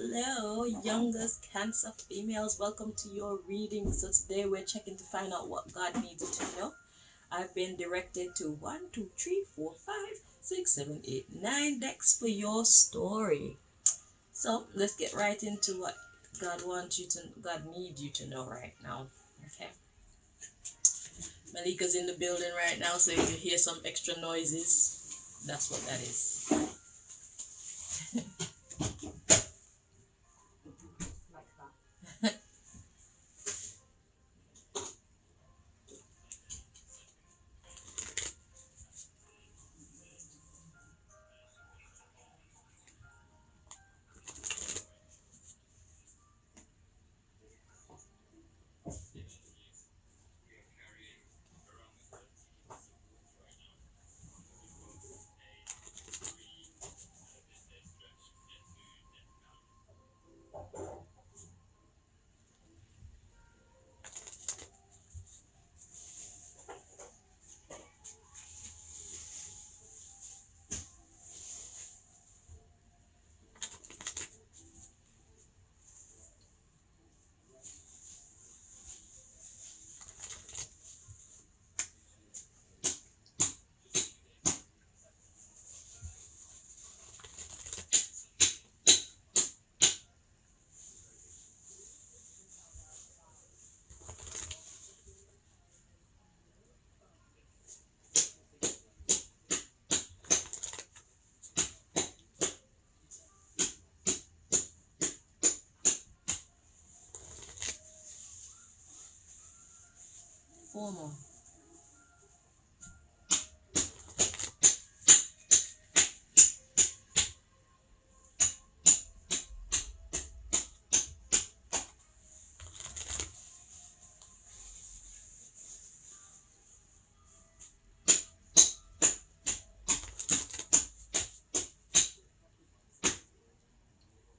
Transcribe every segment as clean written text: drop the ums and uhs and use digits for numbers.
Hello, youngest Cancer females. Welcome to your reading. So today we're checking to find out what God needs you to know. I've been directed to 1, 2, 3, 4, 5, 6, 7, 8, 9 decks for your story. So let's get right into what God needs you to know right now. Okay. Malika's in the building right now, so if you hear some extra noises, that's what that is. Four more.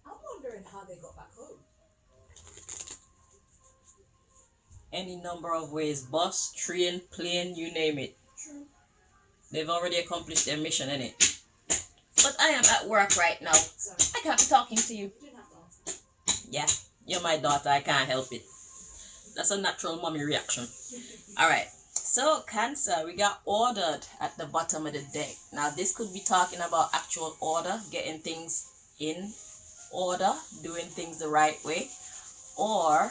I'm wondering how they got back home. Any number of ways: bus, train, plane, you name it. True. They've already accomplished their mission, innit? But I am at work right now. Sorry. I can't be talking to you. You didn't have to answer. Yeah, you're my daughter. I can't help it. That's a natural mommy reaction. Alright, so Cancer, we got ordered at the bottom of the deck. Now, this could be talking about actual order, getting things in order, doing things the right way, or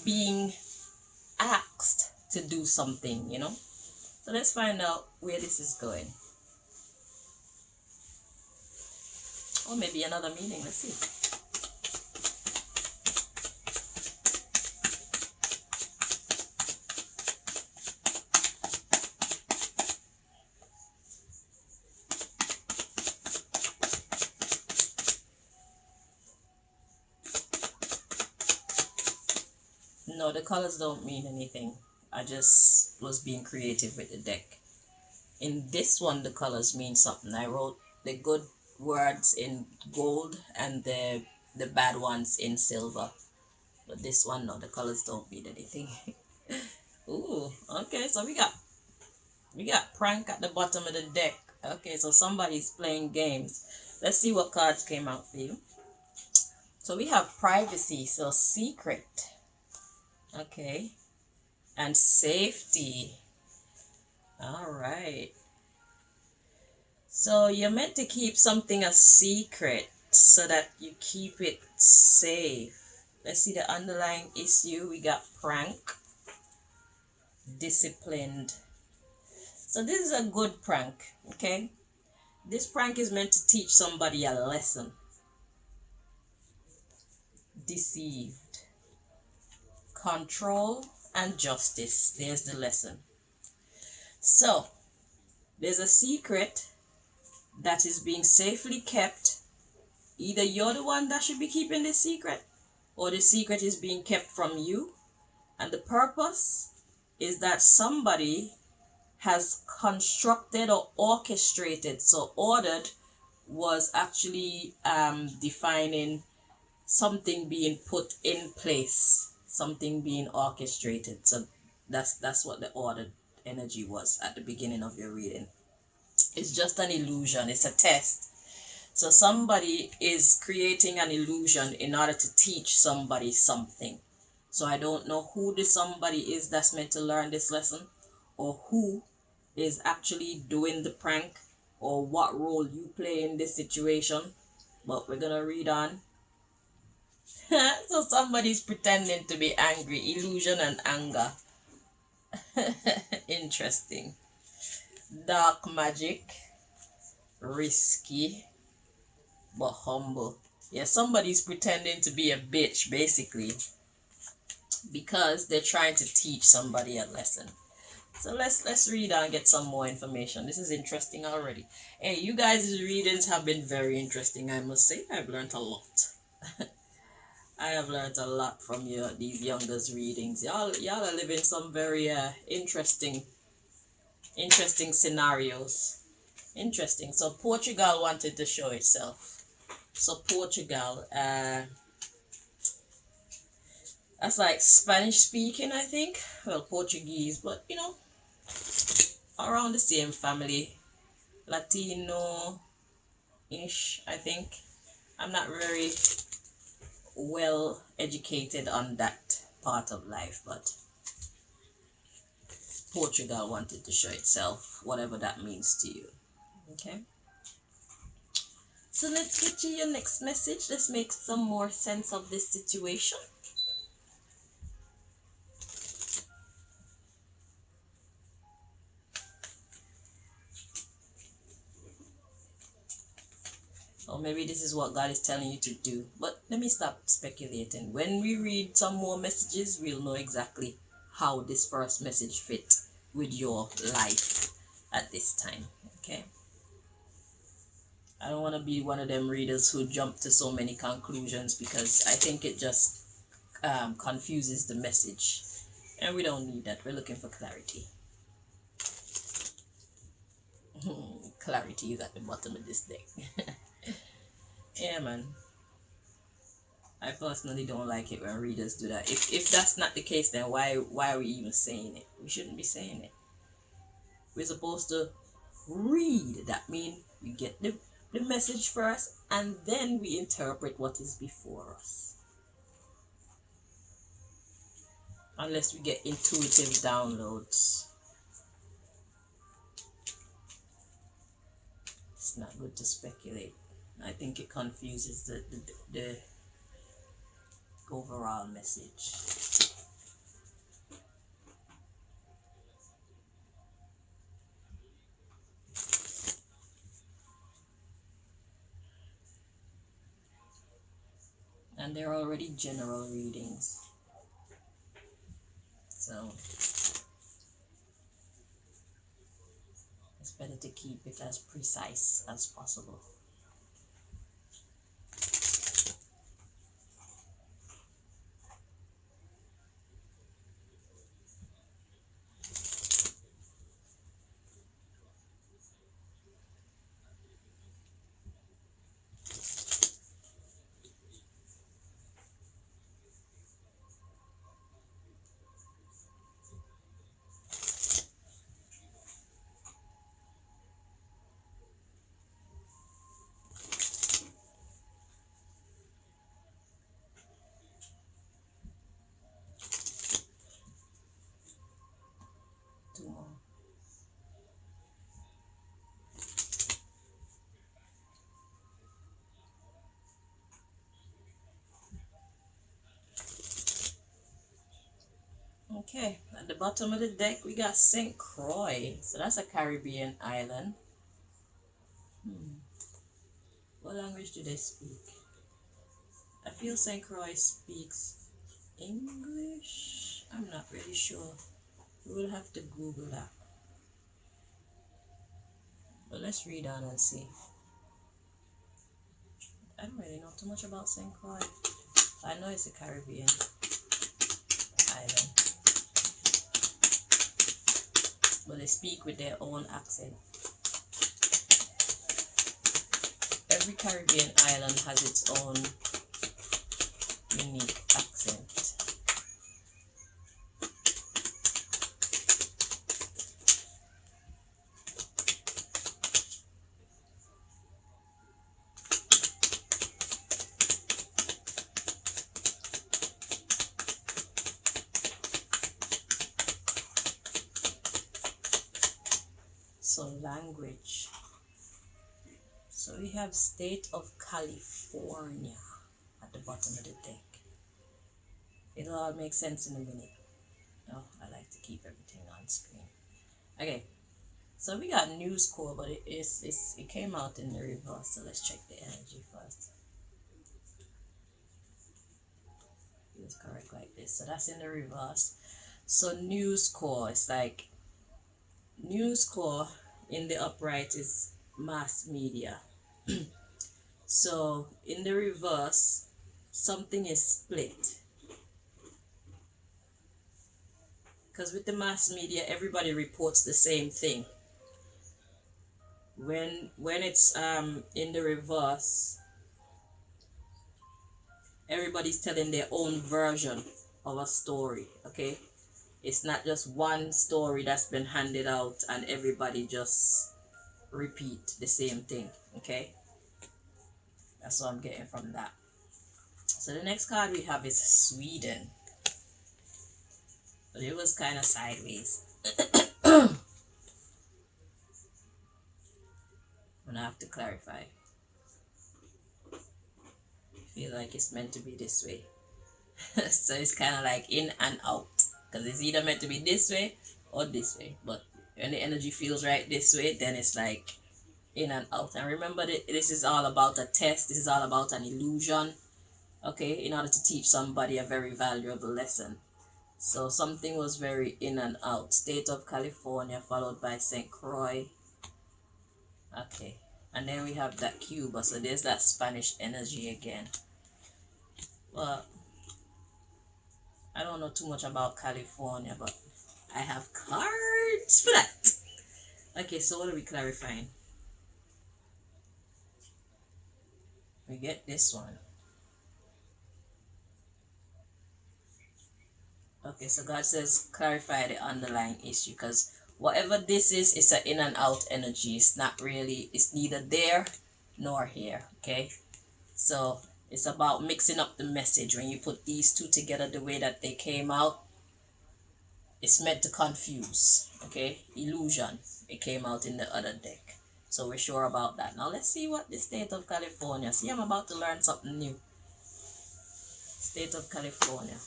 being asked to do something, you know? So let's find out where this is going. Or maybe another meaning. Let's see. No, the colors don't mean anything. I just was being creative with the deck. In this one, the colors mean something. I wrote the good words in gold and the bad ones in silver. But this one, no, the colors don't mean anything. Ooh, okay, so we got prank at the bottom of the deck. Okay, so somebody's playing games. Let's see what cards came out for you. So we have privacy, so secret. Okay. And safety. All right. So you're meant to keep something a secret so that you keep it safe. Let's see the underlying issue. We got prank, disciplined. So this is a good prank, okay? This prank is meant to teach somebody a lesson. Deceived, control, and justice. There's the lesson. So there's a secret that is being safely kept. Either you're the one that should be keeping this secret, or the secret is being kept from you. And the purpose is that somebody has constructed or orchestrated. So ordered was actually defining something being put in place, something being orchestrated. So that's what the ordered energy was at the beginning of your reading. It's just an illusion. It's a test So somebody is creating an illusion in order to teach somebody something. So I don't know who the somebody is that's meant to learn this lesson, or who is actually doing the prank, or what role you play in this situation. But we're gonna read on. So somebody's pretending to be angry. Illusion and anger. Interesting. Dark magic. Risky but humble. Yeah, somebody's pretending to be a bitch basically, because they're trying to teach somebody a lesson. So let's read and get some more information. This is interesting already. Hey, you guys' readings have been very interesting, I must say. I've learned a lot. I have learned a lot from these youngest readings. Y'all are living some very interesting scenarios. Interesting. So Portugal wanted to show itself. So Portugal, that's like Spanish speaking, I think. Well, Portuguese, but around the same family. Latino-ish, I think. I'm not very well educated on that part of life, but Portugal wanted to show itself, whatever that means to you. Okay? So let's get you your next message. Let's make some more sense of this situation. Or maybe this is what God is telling you to do. But let me stop speculating. When we read some more messages, we'll know exactly how this first message fit with your life at this time. Okay? I don't want to be one of them readers who jump to so many conclusions, because I think it just confuses the message. And we don't need that. We're looking for clarity. Clarity is at the bottom of this deck. Yeah, man. I personally don't like it when readers do that. If that's not the case, then why are we even saying it? We shouldn't be saying it. We're supposed to read. That means we get the message first, and then we interpret what is before us. Unless we get intuitive downloads. It's not good to speculate. I think it confuses the overall message. And they're already general readings. So it's better to keep it as precise as possible. Two more. Okay, at the bottom of the deck we got St. Croix. So that's a Caribbean island. What language do they speak? I feel St. Croix speaks English. I'm not really sure. We will have to Google that. But let's read on and see. I don't really know too much about St. Croix. I know it's a Caribbean island. But they speak with their own accent. Every Caribbean island has its own unique accent. So language. So we have state of California at the bottom of the deck. It'll all make sense in a minute. Oh, I like to keep everything on screen. Okay, so we got news core, but it came out in the reverse. So let's check the energy first. It's correct like this. So that's in the reverse. So news core is like news core in the upright is mass media. So in the reverse, something is split. Because with the mass media, everybody reports the same thing. When it's in the reverse, everybody's telling their own version of a story. Okay, it's not just one story that's been handed out and everybody just repeat the same thing. Okay, that's what I'm getting from that. So the next card we have is Sweden, but it was kind of sideways. I'm gonna have to clarify. I feel like it's meant to be this way. So it's kind of like in and out, because it's either meant to be this way or this way, but when the energy feels right this way, then it's like in and out. And remember that this is all about a test. This is all about an illusion, okay, in order to teach somebody a very valuable lesson. So something was very in and out. State of California followed by St. Croix. Okay, and then we have that Cuba. So there's that Spanish energy again. Well, I don't know too much about California, but I have cards for that. Okay, so what are we clarifying? We get this one. Okay, so God says clarify the underlying issue, because whatever this is, it's an in and out energy. It's not really, it's neither there nor here. Okay, so it's about mixing up the message. When you put these two together the way that they came out, it's meant to confuse. Okay, illusion. It came out in the other deck, so we're sure about that. Now let's see what the state of California. See, I'm about to learn something new. State of California.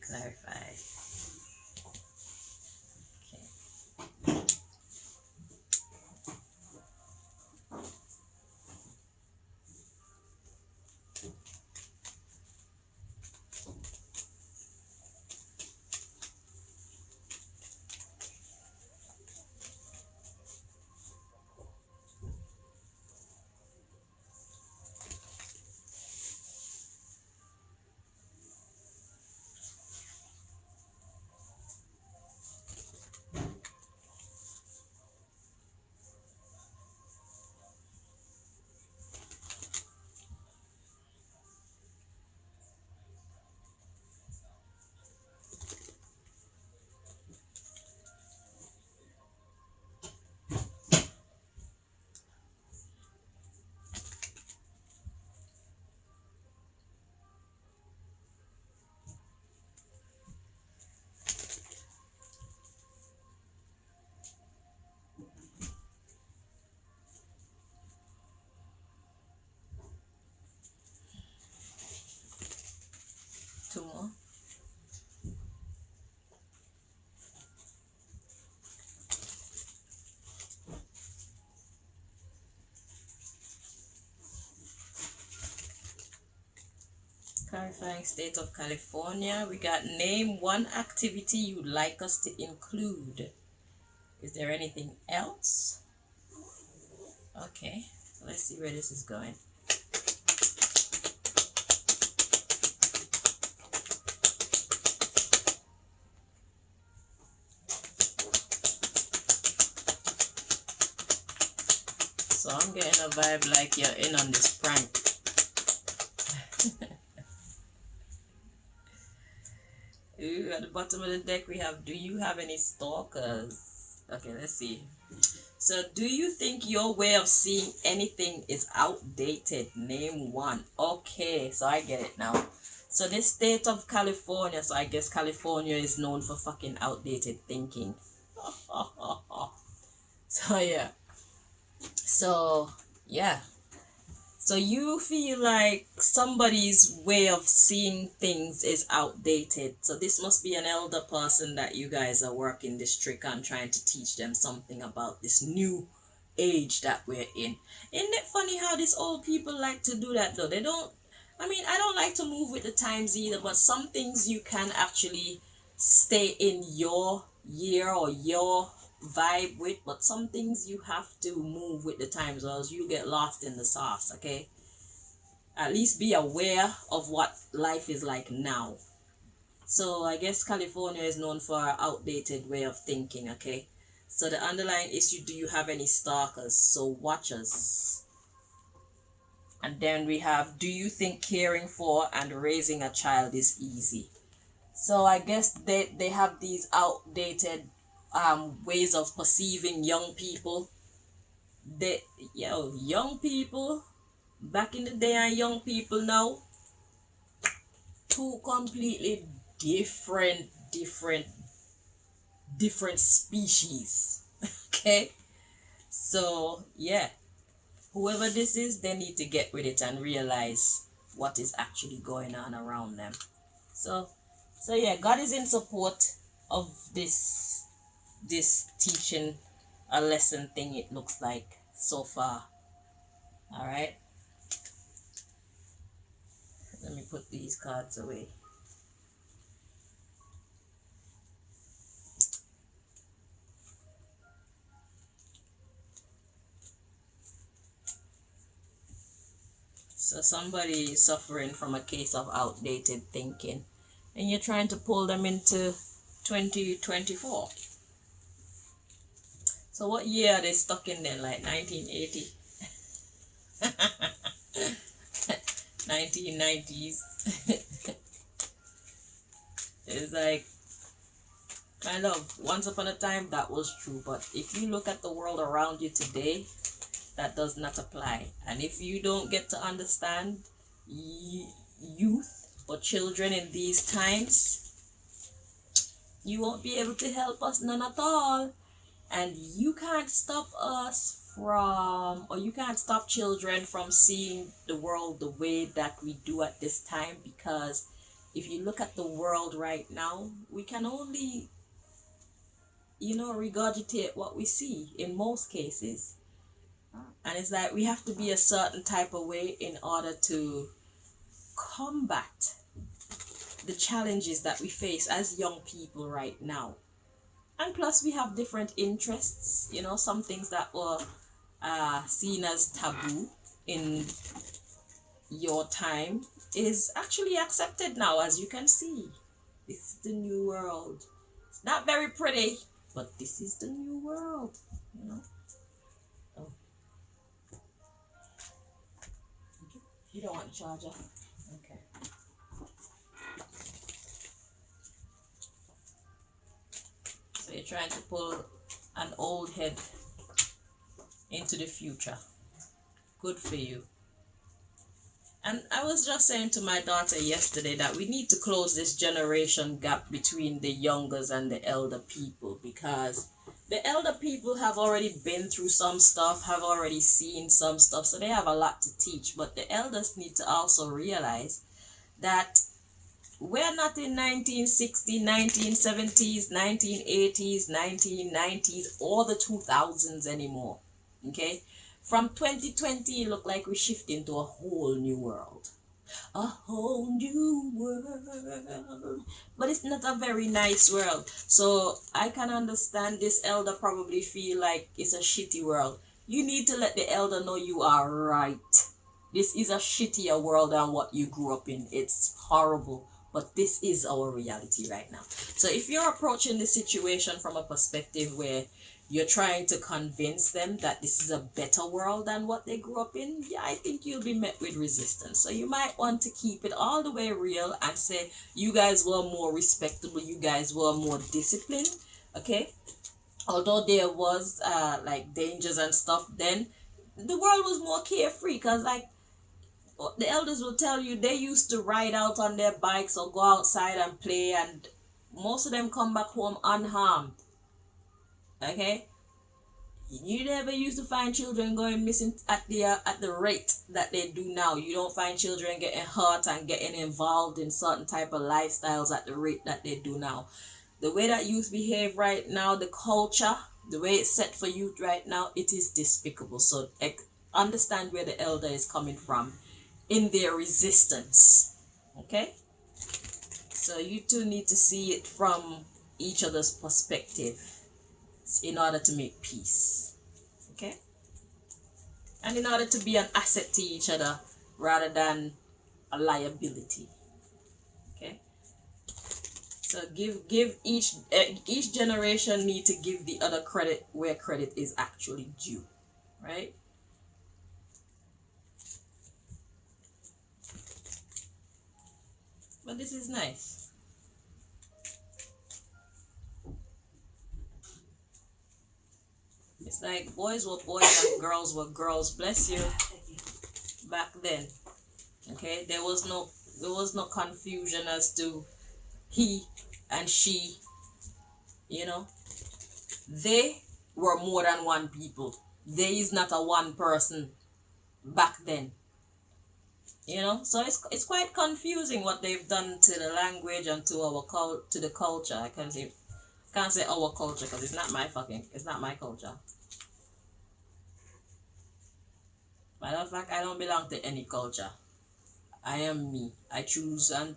Clarify. Okay. Two more. Clarifying state of California. We got name one activity you'd like us to include. Is there anything else? Okay, so let's see where this is going. So I'm getting a vibe like you're in on this prank. Ooh, at the bottom of the deck we have, do you have any stalkers? Okay, let's see. So do you think your way of seeing anything is outdated? Name one. Okay, so I get it now. So this state of California, so I guess California is known for fucking outdated thinking. So yeah. So yeah. So you feel like somebody's way of seeing things is outdated. So this must be an elder person that you guys are working this trick on, trying to teach them something about this new age that we're in. Isn't it funny how these old people like to do that though? They don't, I mean, I don't like to move with the times either, but some things you can actually stay in your year or your vibe with, but some things you have to move with the times or else you get lost in the sauce. Okay, at least be aware of what life is like now. So I guess California is known for our outdated way of thinking. Okay, so the underlying issue, do you have any stalkers, so watchers? And then we have, do you think caring for and raising a child is easy? So I guess they have these outdated ways of perceiving young people. They, young people back in the day and young people now, two completely different different species. Okay, so yeah, whoever this is, they need to get with it and realize what is actually going on around them. So yeah, God is in support of this teaching a lesson thing, it looks like so far. All right, let me put these cards away. So somebody is suffering from a case of outdated thinking, and you're trying to pull them into 2024. So what year are they stuck in then? Like 1980? 1990s? It's like, my love, once upon a time that was true, but if you look at the world around you today, that does not apply. And if you don't get to understand youth or children in these times, you won't be able to help us none at all. And you can't stop us from, or you can't stop children from seeing the world the way that we do at this time, because if you look at the world right now, we can only, regurgitate what we see in most cases. And it's like we have to be a certain type of way in order to combat the challenges that we face as young people right now. And plus, we have different interests. Some things that were seen as taboo in your time is actually accepted now, as you can see. This is the new world. It's not very pretty, but this is the new world. Oh, you don't want the charger? Okay. So you're trying to pull an old head into the future. Good for you. And I was just saying to my daughter yesterday that we need to close this generation gap between the youngers and the elder people, because the elder people have already been through some stuff, have already seen some stuff, so they have a lot to teach. But the elders need to also realize that we're not in 1960s, 1970s, 1980s, 1990s, or the 2000s anymore. Okay? From 2020, it looked like we shift into a whole new world. A whole new world. But it's not a very nice world. So I can understand this elder probably feel like it's a shitty world. You need to let the elder know you are right. This is a shittier world than what you grew up in. It's horrible. But this is our reality right now. So if you're approaching the situation from a perspective where you're trying to convince them that this is a better world than what they grew up in, yeah, I think you'll be met with resistance. So you might want to keep it all the way real and say, you guys were more respectable, you guys were more disciplined, okay? Although there was like dangers and stuff then, the world was more carefree, because like the elders will tell you they used to ride out on their bikes or go outside and play, and most of them come back home unharmed. Okay, you never used to find children going missing at the rate that they do now. You don't find children getting hurt and getting involved in certain type of lifestyles at the rate that they do now. The way that youth behave right now, the culture, the way it's set for youth right now, it is despicable. So understand where the elder is coming from in their resistance. Okay, so you two need to see it from each other's perspective in order to make peace. Okay, and in order to be an asset to each other rather than a liability. Okay, so give each generation need to give the other credit where credit is actually due, right? But this is nice. It's like boys were boys and girls were girls. Bless you. Back then, okay, there was no confusion as to he and she. You know, they were more than one people. There is not a one person back then. You know, so it's quite confusing what they've done to the language and to to the culture. I can't say our culture because it's not my culture. Matter of fact, I don't belong to any culture. I am me. I choose and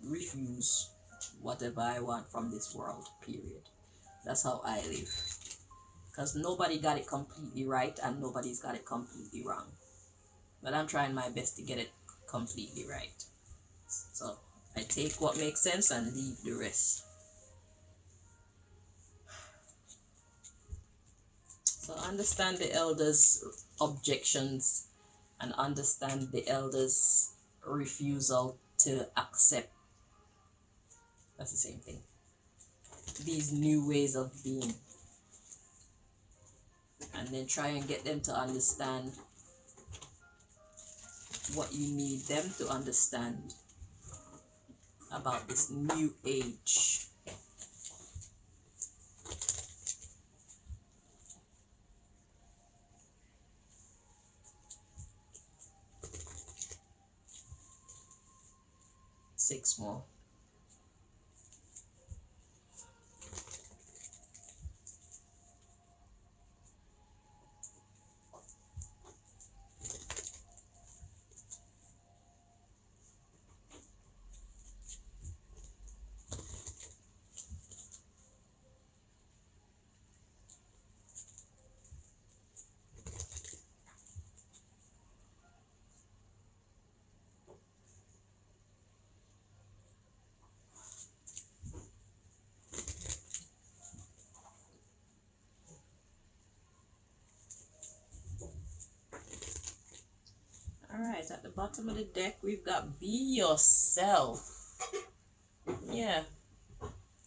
refuse whatever I want from this world, period. That's how I live. Because nobody got it completely right and nobody's got it completely wrong. But I'm trying my best to get it completely right. So I take what makes sense and leave the rest. So understand the elders' objections and understand the elders' refusal to accept. That's the same thing. These new ways of being. And then try and get them to understand what you need them to understand about this new age. Six more. Alright, at the bottom of the deck, we've got be yourself. Yeah.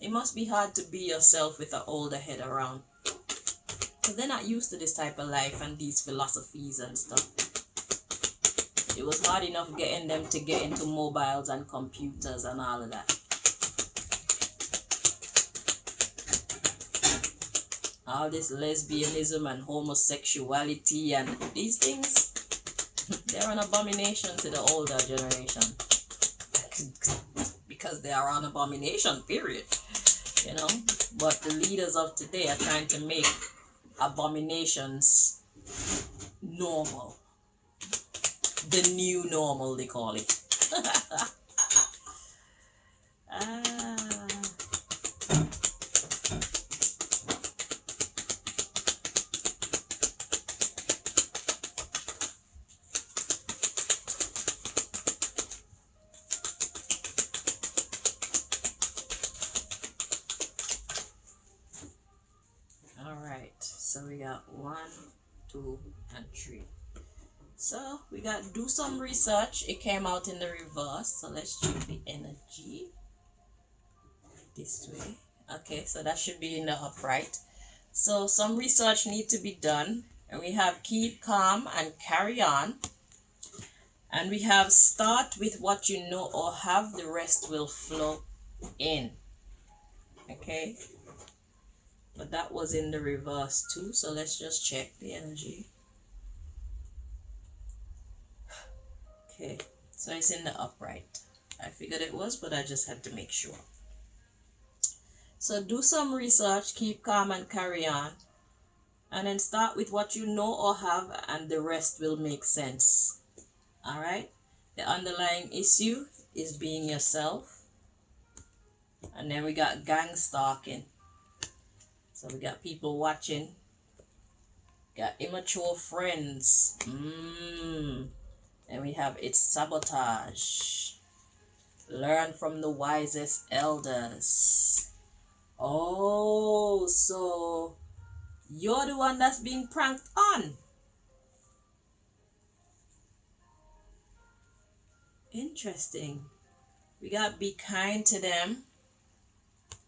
It must be hard to be yourself with an older head around. Because they're not used to this type of life and these philosophies and stuff. It was hard enough getting them to get into mobiles and computers and all of that. All this lesbianism and homosexuality and these things, they're an abomination to the older generation. Because they are an abomination, period. You know? But the leaders of today are trying to make abominations normal. The new normal, they call it. So we got 1, 2, and 3. So we got do some research. It came out in the reverse. So let's check the energy this way. Okay, so that should be in the upright. So some research need to be done. And we have keep calm and carry on. And we have start with what you know or have, the rest will flow in. Okay. But but that was in the reverse too, so let's just check the energy. Okay, so it's in the upright. I figured it was, but I just had to make sure. So do some research, keep calm and carry on, and then start with what you know or have, and the rest will make sense. All right, the underlying issue is being yourself. And then we got gang stalking. So we got people watching. Got immature friends. And we have it's sabotage. Learn from the wisest elders. Oh, so you're the one that's being pranked on. Interesting. We got be kind to them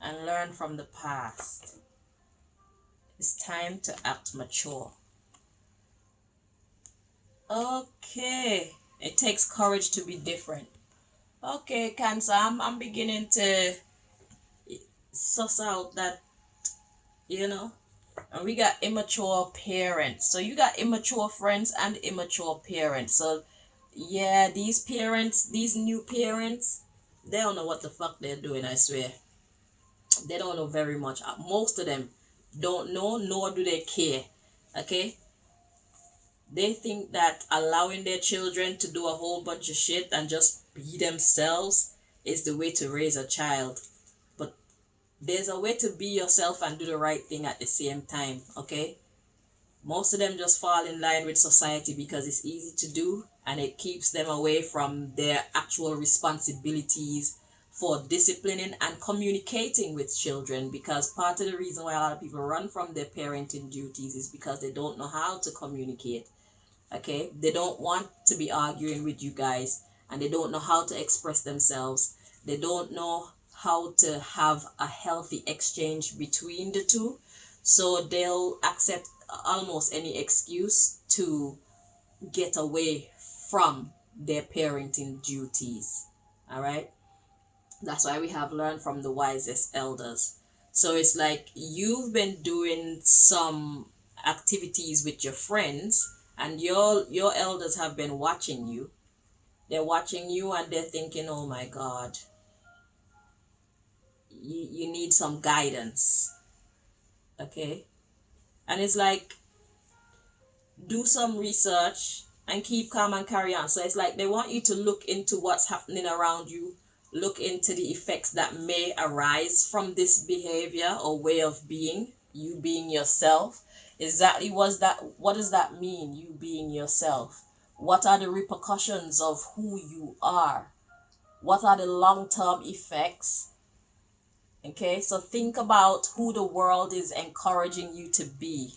and learn from the past. It's time to act mature. Okay. It takes courage to be different. Okay, Cancer, I'm beginning to suss out that, and we got immature parents. So you got immature friends and immature parents. So yeah, these parents, these new parents, they don't know what the fuck they're doing, I swear. They don't know very much. Most of them don't know, nor do they care. Okay? They think that allowing their children to do a whole bunch of shit and just be themselves is the way to raise a child. But there's a way to be yourself and do the right thing at the same time. Okay? Most of them just fall in line with society because it's easy to do and it keeps them away from their actual responsibilities for disciplining and communicating with children, because part of the reason why a lot of people run from their parenting duties is because they don't know how to communicate. Okay, they don't want to be arguing with you guys, and they don't know how to express themselves. They don't know how to have a healthy exchange between the two, so they'll accept almost any excuse to get away from their parenting duties. All right, that's why we have learned from the wisest elders. So it's like you've been doing some activities with your friends, and your elders have been watching you. They're watching you and they're thinking, oh my God, you need some guidance. Okay? And it's like, do some research and keep calm and carry on. So it's like they want you to look into what's happening around you, look into the effects that may arise from this behavior or way of being, you being yourself. Exactly what does that mean, you being yourself? What are the repercussions of who you are? What are the long-term effects? Okay, so think about who the world is encouraging you to be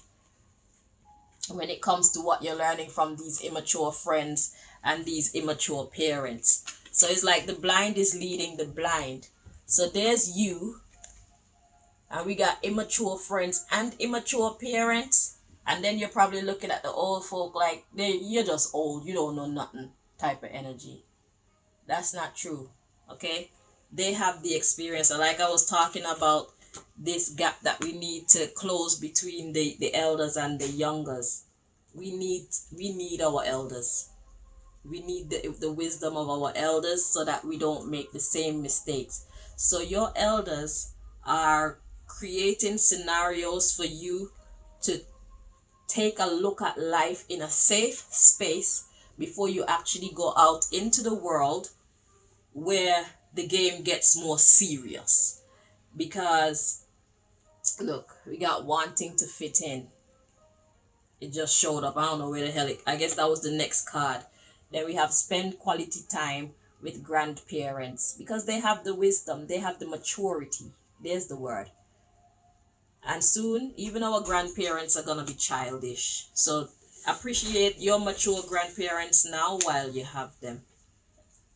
when it comes to what you're learning from these immature friends and these immature parents. So it's like the blind is leading the blind. So there's you, and we got immature friends and immature parents, and then you're probably looking at the old folk like you're just old, you don't know nothing type of energy. That's not true. Okay, they have the experience. So like I was talking about this gap that we need to close between the elders and the youngers. We need our elders. We need the wisdom of our elders so that we don't make the same mistakes. So your elders are creating scenarios for you to take a look at life in a safe space before you actually go out into the world where the game gets more serious. Because look, we got wanting to fit in. It just showed up. I don't know where the hell I guess that was the next card. Then we have spend quality time with grandparents because they have the wisdom, they have the maturity. There's the word. And soon, even our grandparents are going to be childish. So appreciate your mature grandparents now while you have them.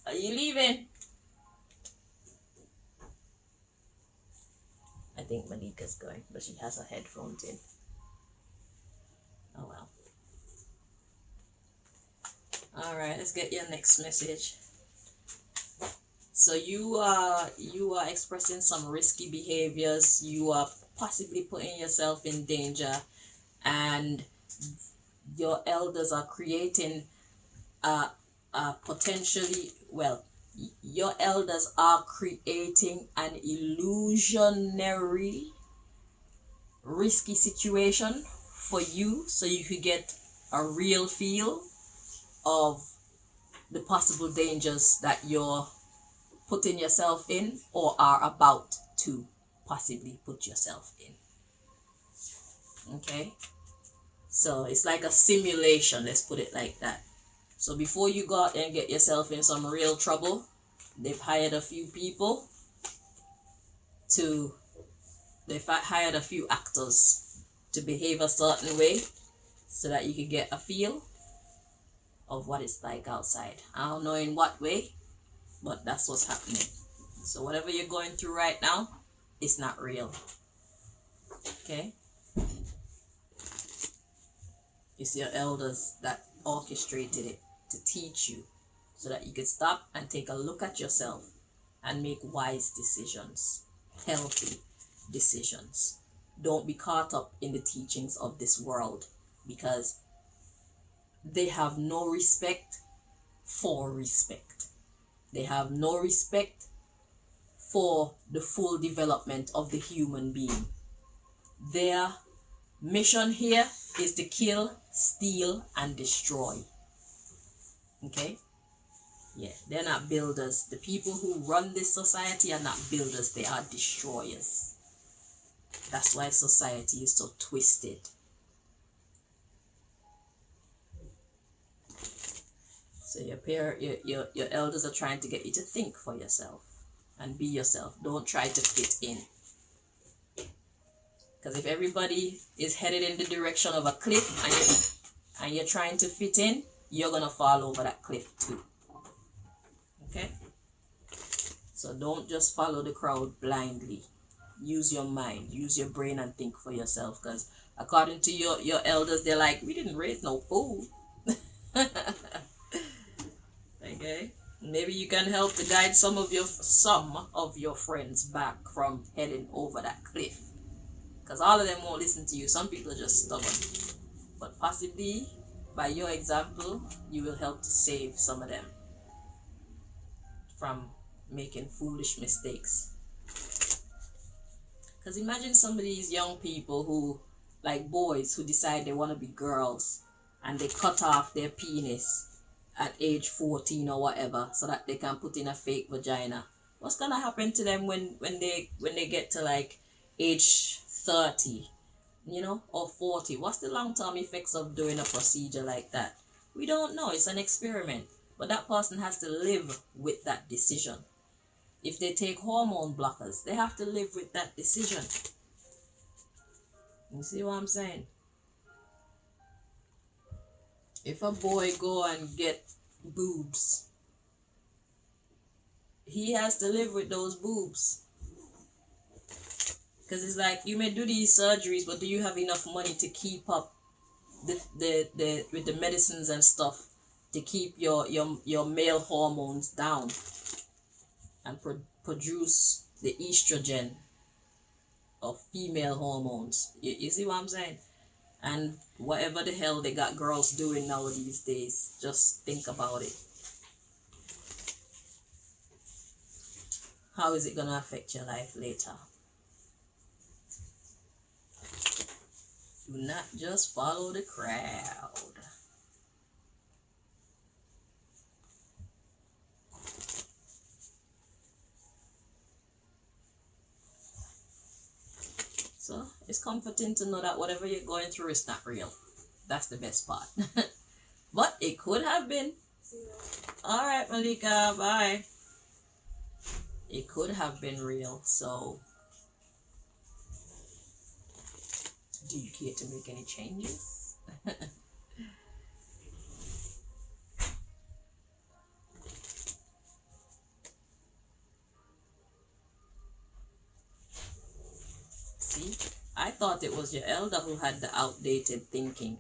Are you leaving? I think Malika's going, but she has her headphones in. Oh well. Alright, let's get your next message. So you are expressing some risky behaviors. You are possibly putting yourself in danger, and your elders are creating potentially, well, your elders are creating an illusionary risky situation for you, so you could get a real feel of the possible dangers that you're putting yourself in or are about to possibly put yourself in. Okay, so it's like a simulation, let's put it like that. So before you go out and get yourself in some real trouble, they've hired a few people to, they've hired a few actors to behave a certain way so that you can get a feel of what it's like outside. I don't know in what way, but that's what's happening. So whatever you're going through right now, it's not real. Okay? It's your elders that orchestrated it to teach you so that you can stop and take a look at yourself and make wise decisions, healthy decisions. Don't be caught up in the teachings of this world, because they have no respect for respect. They have no respect for the full development of the human being. Their mission here is to kill, steal, and destroy. Okay? Yeah, they're not builders. The people who run this society are not builders, they are destroyers. That's why society is so twisted. So your elders are trying to get you to think for yourself and be yourself. Don't try to fit in. Because if everybody is headed in the direction of a cliff and you're trying to fit in, you're going to fall over that cliff too. Okay? So don't just follow the crowd blindly. Use your mind, use your brain and think for yourself. Because according to your elders, they're like, we didn't raise no fool. Okay? Maybe you can help to guide some of your friends back from heading over that cliff. Because all of them won't listen to you. Some people are just stubborn. But possibly, by your example, you will help to save some of them from making foolish mistakes. Because imagine some of these young people who, like boys, who decide they want to be girls and they cut off their penis at age 14 or whatever so that they can put in a fake vagina. What's going to happen to them when they get to like age 30, you know, or 40? What's the long-term effects of doing a procedure like that? We don't know. It's an experiment. But that person has to live with that decision. If they take hormone blockers, they have to live with that decision. You see what I'm saying? If a boy go and get boobs, he has to live with those boobs. Because it's like, you may do these surgeries, but do you have enough money to keep up with the medicines and stuff to keep your male hormones down and produce the estrogen or female hormones? You see what I'm saying? And whatever the hell they got girls doing now these days, just think about it. How is it going to affect your life later? Do not just follow the crowd. So it's comforting to know that whatever you're going through is not real. That's the best part. But it could have been. Alright, Malika, bye. It could have been real, so do you care to make any changes? See, I thought it was your elder who had the outdated thinking.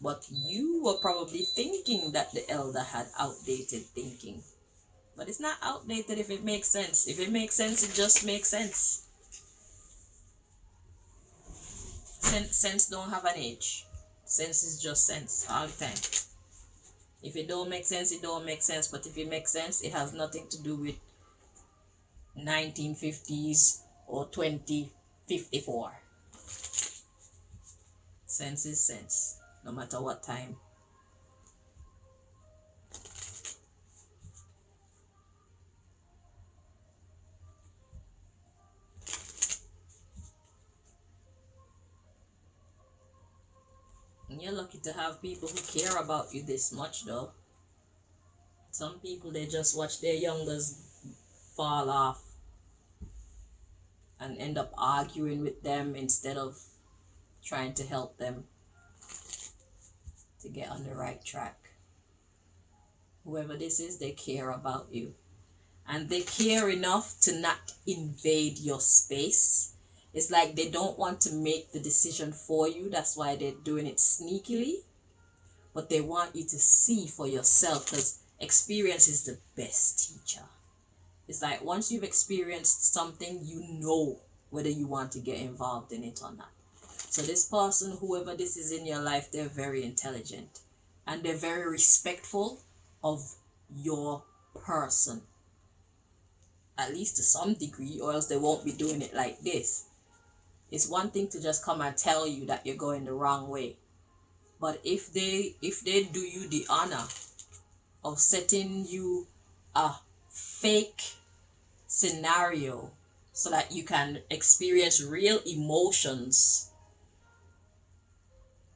But you were probably thinking that the elder had outdated thinking. But it's not outdated if it makes sense. If it makes sense, it just makes sense. Sense don't have an age. Sense is just sense all the time. If it don't make sense, it don't make sense. But if it makes sense, it has nothing to do with 1950s or 2054. Sense is sense, no matter what time. And you're lucky to have people who care about you this much, though. Some people, they just watch their youngers fall off and end up arguing with them instead of trying to help them to get on the right track. Whoever this is, they care about you. And they care enough to not invade your space. It's like they don't want to make the decision for you. That's why they're doing it sneakily. But they want you to see for yourself, because experience is the best teacher. It's like once you've experienced something, you know whether you want to get involved in it or not. So this person, whoever this is in your life, they're very intelligent. And they're very respectful of your person. At least to some degree, or else they won't be doing it like this. It's one thing to just come and tell you that you're going the wrong way. But if they do you the honor of setting you a fake scenario so that you can experience real emotions,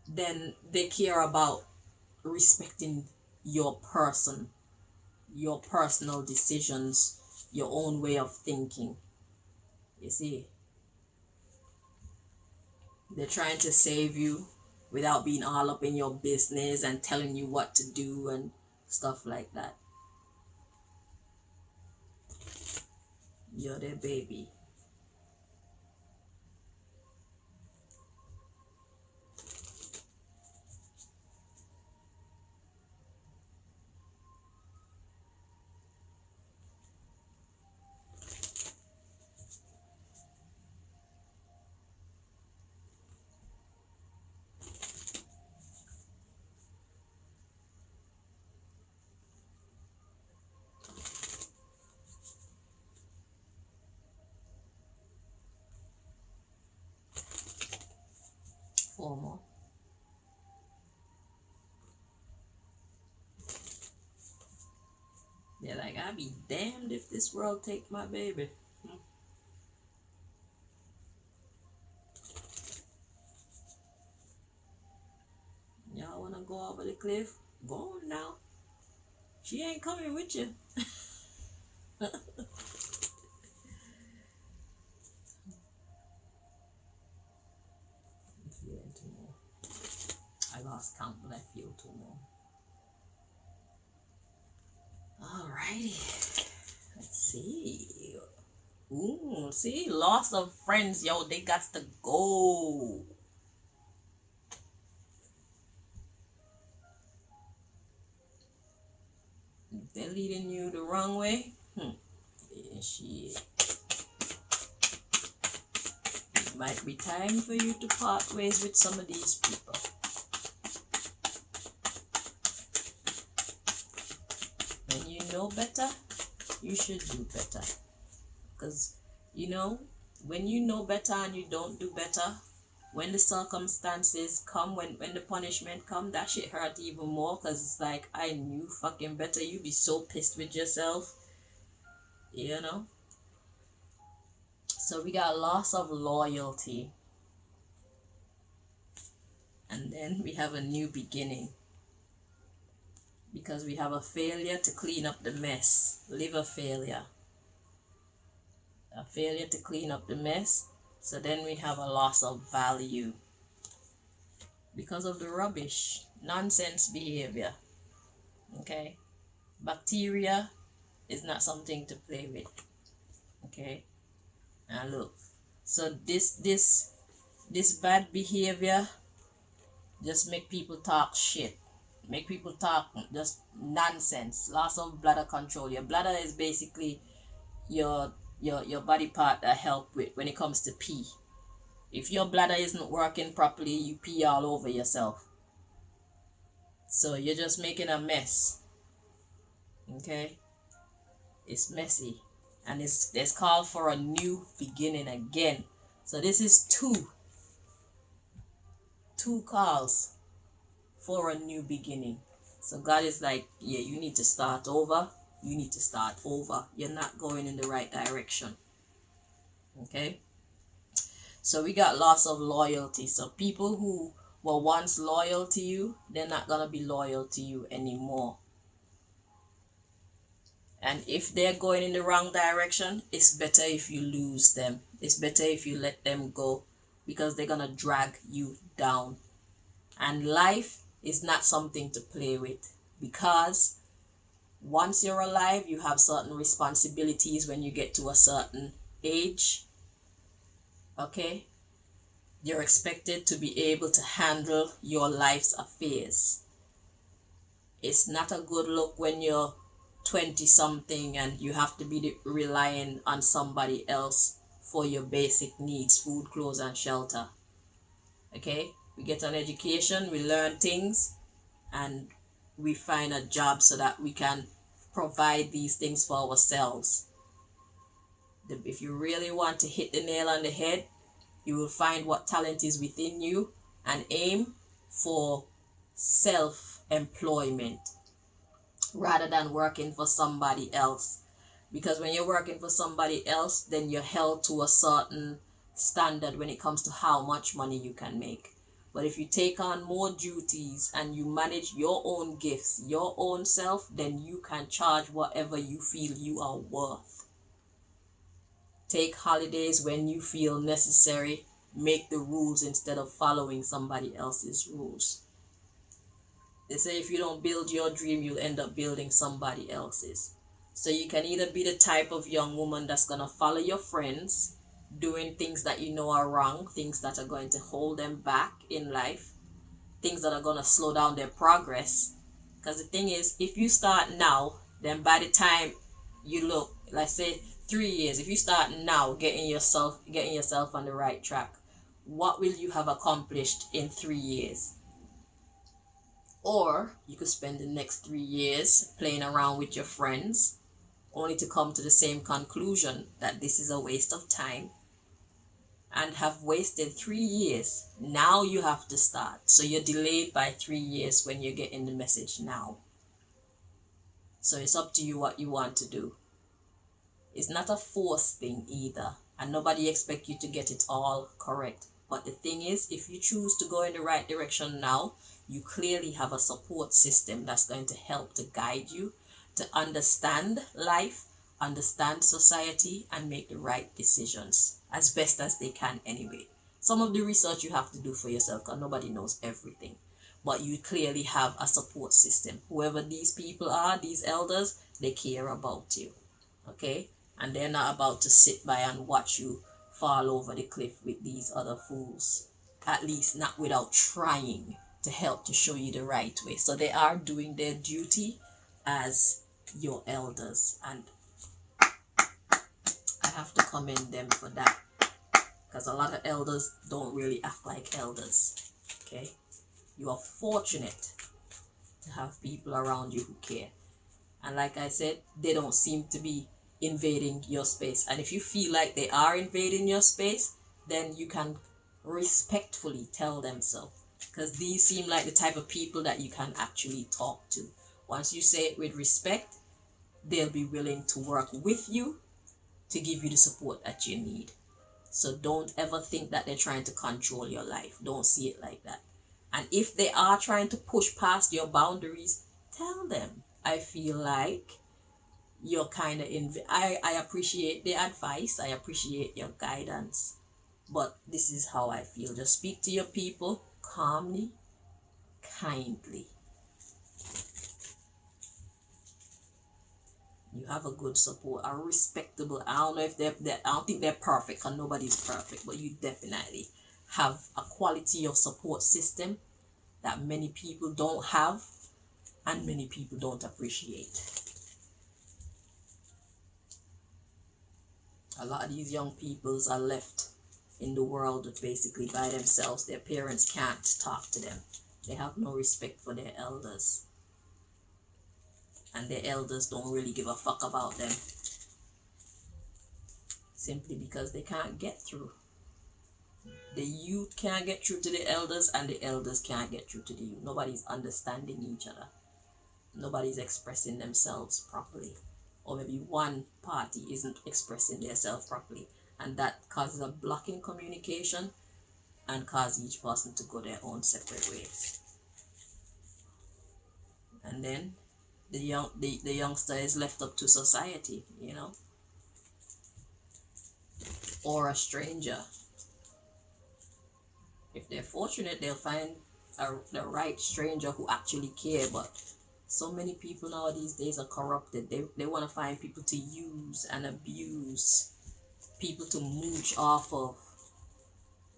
then they care about respecting your person, your personal decisions, your own way of thinking. You see, they're trying to save you without being all up in your business and telling you what to do and stuff like that. You're their baby. Four more. They're like, I'll be damned if this world take my baby. Y'all wanna go over the cliff? Go on now. She ain't coming with you. I lost count, but I feel two more. Alrighty. Let's see. Ooh, see? Loss of friends, yo. They got to go. If they're leading you the wrong way, yeah, shit. It might be time for you to part ways with some of these people. When you know better, you should do better. Because, you know, when you know better and you don't do better, when the circumstances come, when the punishment come, that shit hurt even more. Because it's like, I knew fucking better. You be so pissed with yourself. You know? So we got loss of loyalty. And then we have a new beginning. Because we have a failure to clean up the mess. Liver failure. A failure to clean up the mess. So then we have a loss of value. Because of the rubbish, nonsense behavior. Okay? Bacteria is not something to play with. Okay? Now look. So this bad behavior just make people talk shit. Make people talk just nonsense. Loss of bladder control. Your bladder is basically your body part that help with when it comes to pee. If your bladder isn't working properly, you pee all over yourself. So you're just making a mess. Okay? It's messy. And it's called for a new beginning again. So this is two calls for a new beginning. So God is like, yeah, you need to start over. You need to start over. You're not going in the right direction. Okay? So we got loss of loyalty. So people who were once loyal to you, they're not going to be loyal to you anymore. And if they're going in the wrong direction, it's better if you lose them. It's better if you let them go, because they're going to drag you down. And life is not something to play with, because once you're alive, you have certain responsibilities when you get to a certain age. Okay? You're expected to be able to handle your life's affairs. It's not a good look when you're 20 something and you have to be relying on somebody else for your basic needs, food, clothes, and shelter. Okay? We get an education, we learn things, and we find a job so that we can provide these things for ourselves. If you really want to hit the nail on the head, you will find what talent is within you and aim for self-employment rather than working for somebody else. Because when you're working for somebody else, then you're held to a certain standard when it comes to how much money you can make. But if you take on more duties and you manage your own gifts, your own self, then you can charge whatever you feel you are worth. Take holidays when you feel necessary. Make the rules instead of following somebody else's rules. They say if you don't build your dream, you'll end up building somebody else's. So you can either be the type of young woman that's going to follow your friends, doing things that you know are wrong, things that are going to hold them back in life, things that are going to slow down their progress. Because the thing is, if you start now, then by the time you look, let's say 3 years, if you start now getting yourself on the right track, what will you have accomplished in 3 years? Or you could spend the next 3 years playing around with your friends, only to come to the same conclusion that this is a waste of time and have wasted 3 years. Now you have to start. So you're delayed by 3 years when you're getting the message now. So it's up to you what you want to do. It's not a forced thing either, and nobody expects you to get it all correct. But the thing is, if you choose to go in the right direction now, you clearly have a support system that's going to help to guide you to understand life, understand society, and make the right decisions as best as they can anyway. Some of the research you have to do for yourself, because nobody knows everything. But you clearly have a support system. Whoever these people are, these elders, they care about you. Okay? And they're not about to sit by and watch you fall over the cliff with these other fools. At least not without trying to help to show you the right way. So they are doing their duty as your elders. And I have to commend them for that. Because a lot of elders don't really act like elders. Okay? You are fortunate to have people around you who care. And like I said, they don't seem to be invading your space. And if you feel like they are invading your space, then you can respectfully tell them so. Because these seem like the type of people that you can actually talk to. Once you say it with respect, they'll be willing to work with you to give you the support that you need. So don't ever think that they're trying to control your life. Don't see it like that. And if they are trying to push past your boundaries, tell them, I feel like you're kind of I appreciate the advice, I appreciate your guidance, but this is how I feel. Just speak to your people calmly, kindly. You have a good support, a respectable. I don't know if I don't think they're perfect, because nobody's perfect, but you definitely have a quality of support system that many people don't have and many people don't appreciate. A lot of these young peoples are left in the world basically by themselves. Their parents can't talk to them. They have no respect for their elders. And their elders don't really give a fuck about them. Simply because they can't get through. The youth can't get through to the elders, and the elders can't get through to the youth. Nobody's understanding each other. Nobody's expressing themselves properly. Or maybe one party isn't expressing themselves properly. And that causes a block in communication and causes each person to go their own separate ways. And then the youngster is left up to society, you know, or a stranger. If they're fortunate, they'll find the right stranger who actually care. But so many people now these days are corrupted. They want to find people to use and abuse, people to mooch off of.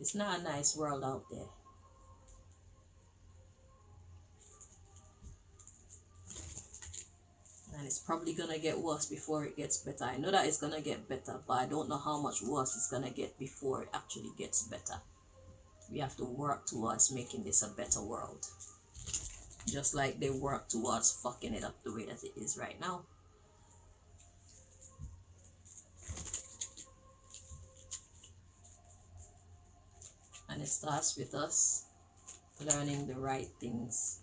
It's not a nice world out there. And it's probably going to get worse before it gets better. I know that it's going to get better, but I don't know how much worse it's going to get before it actually gets better. We have to work towards making this a better world. Just like they work towards fucking it up the way that it is right now. And it starts with us learning the right things.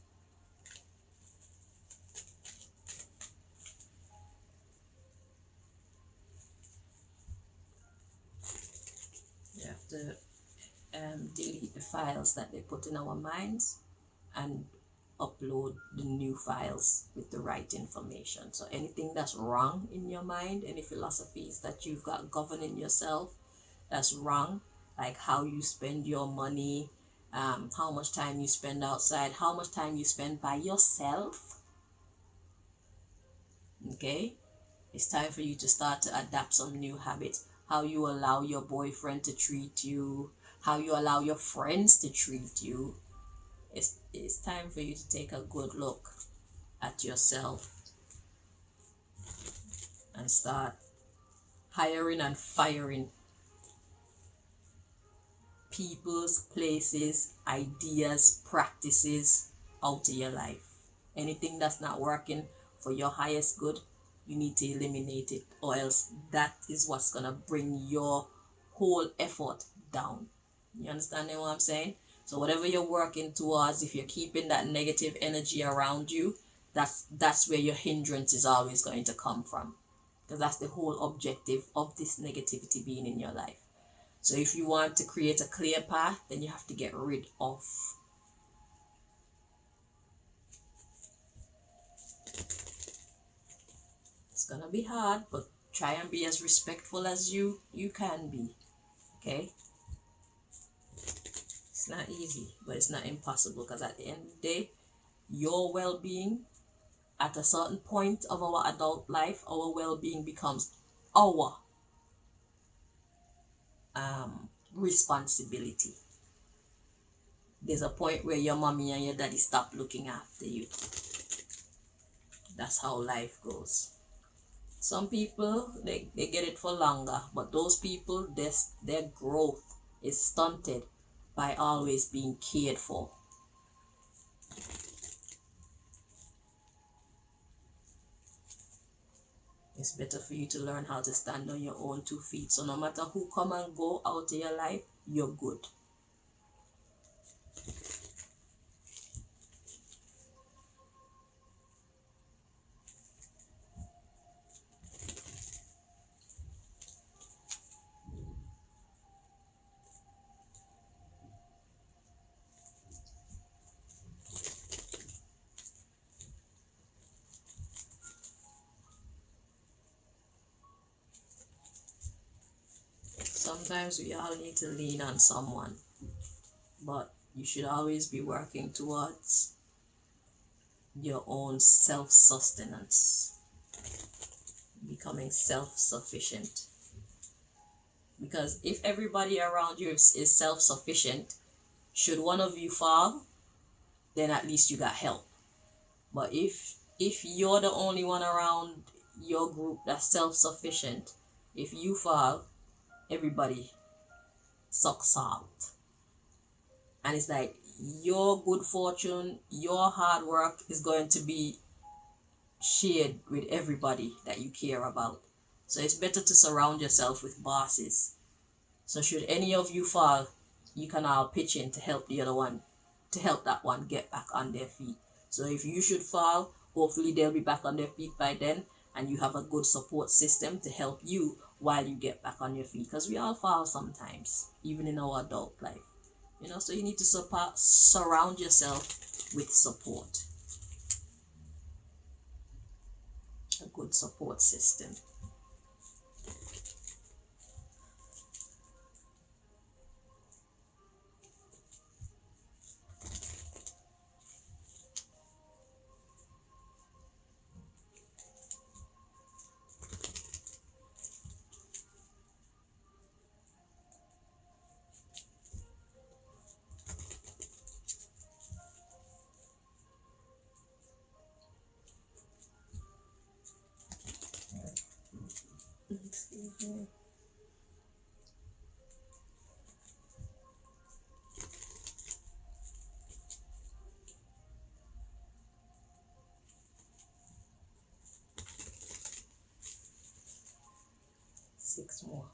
You have to delete the files that they put in our minds and upload the new files with the right information. So anything that's wrong in your mind, any philosophies that you've got governing yourself that's wrong, like how you spend your money, how much time you spend outside, how much time you spend by yourself. Okay, it's time for you to start to adapt some new habits. How you allow your boyfriend to treat you, how you allow your friends to treat you. It's time for you to take a good look at yourself and start hiring and firing people's, places, ideas, practices out of your life. Anything that's not working for your highest good, you need to eliminate it, or else that is what's gonna bring your whole effort down. You understand what I'm saying? So whatever you're working towards, if you're keeping that negative energy around you, that's where your hindrance is always going to come from, because that's the whole objective of this negativity being in your life. So if you want to create a clear path, then you have to get rid of. It's gonna be hard, but try and be as respectful as you can be. Okay? It's not easy, but it's not impossible, because at the end of the day, your well-being at a certain point of our adult life, our well-being becomes our responsibility. There's a point where your mommy and your daddy stop looking after you. That's how life goes. Some people, they get it for longer, but those people, their growth is stunted by always being cared for. It's better for you to learn how to stand on your own 2 feet. So no matter who come and go out of your life, you're good. Sometimes we all need to lean on someone, but you should always be working towards your own self-sustenance, becoming self-sufficient. Because if everybody around you is self-sufficient, should one of you fall, then at least you got help. But if you're the only one around your group that's self-sufficient, if you fall, everybody suck salt. And it's like your good fortune, your hard work is going to be shared with everybody that you care about. So it's better to surround yourself with bosses. So should any of you fall, you can all pitch in to help the other one, to help that one get back on their feet. So if you should fall, hopefully they'll be back on their feet by then, and you have a good support system to help you while you get back on your feet. Because we all fall sometimes, even in our adult life. So you need to surround yourself with support. A good support system. Excuse me. Six more.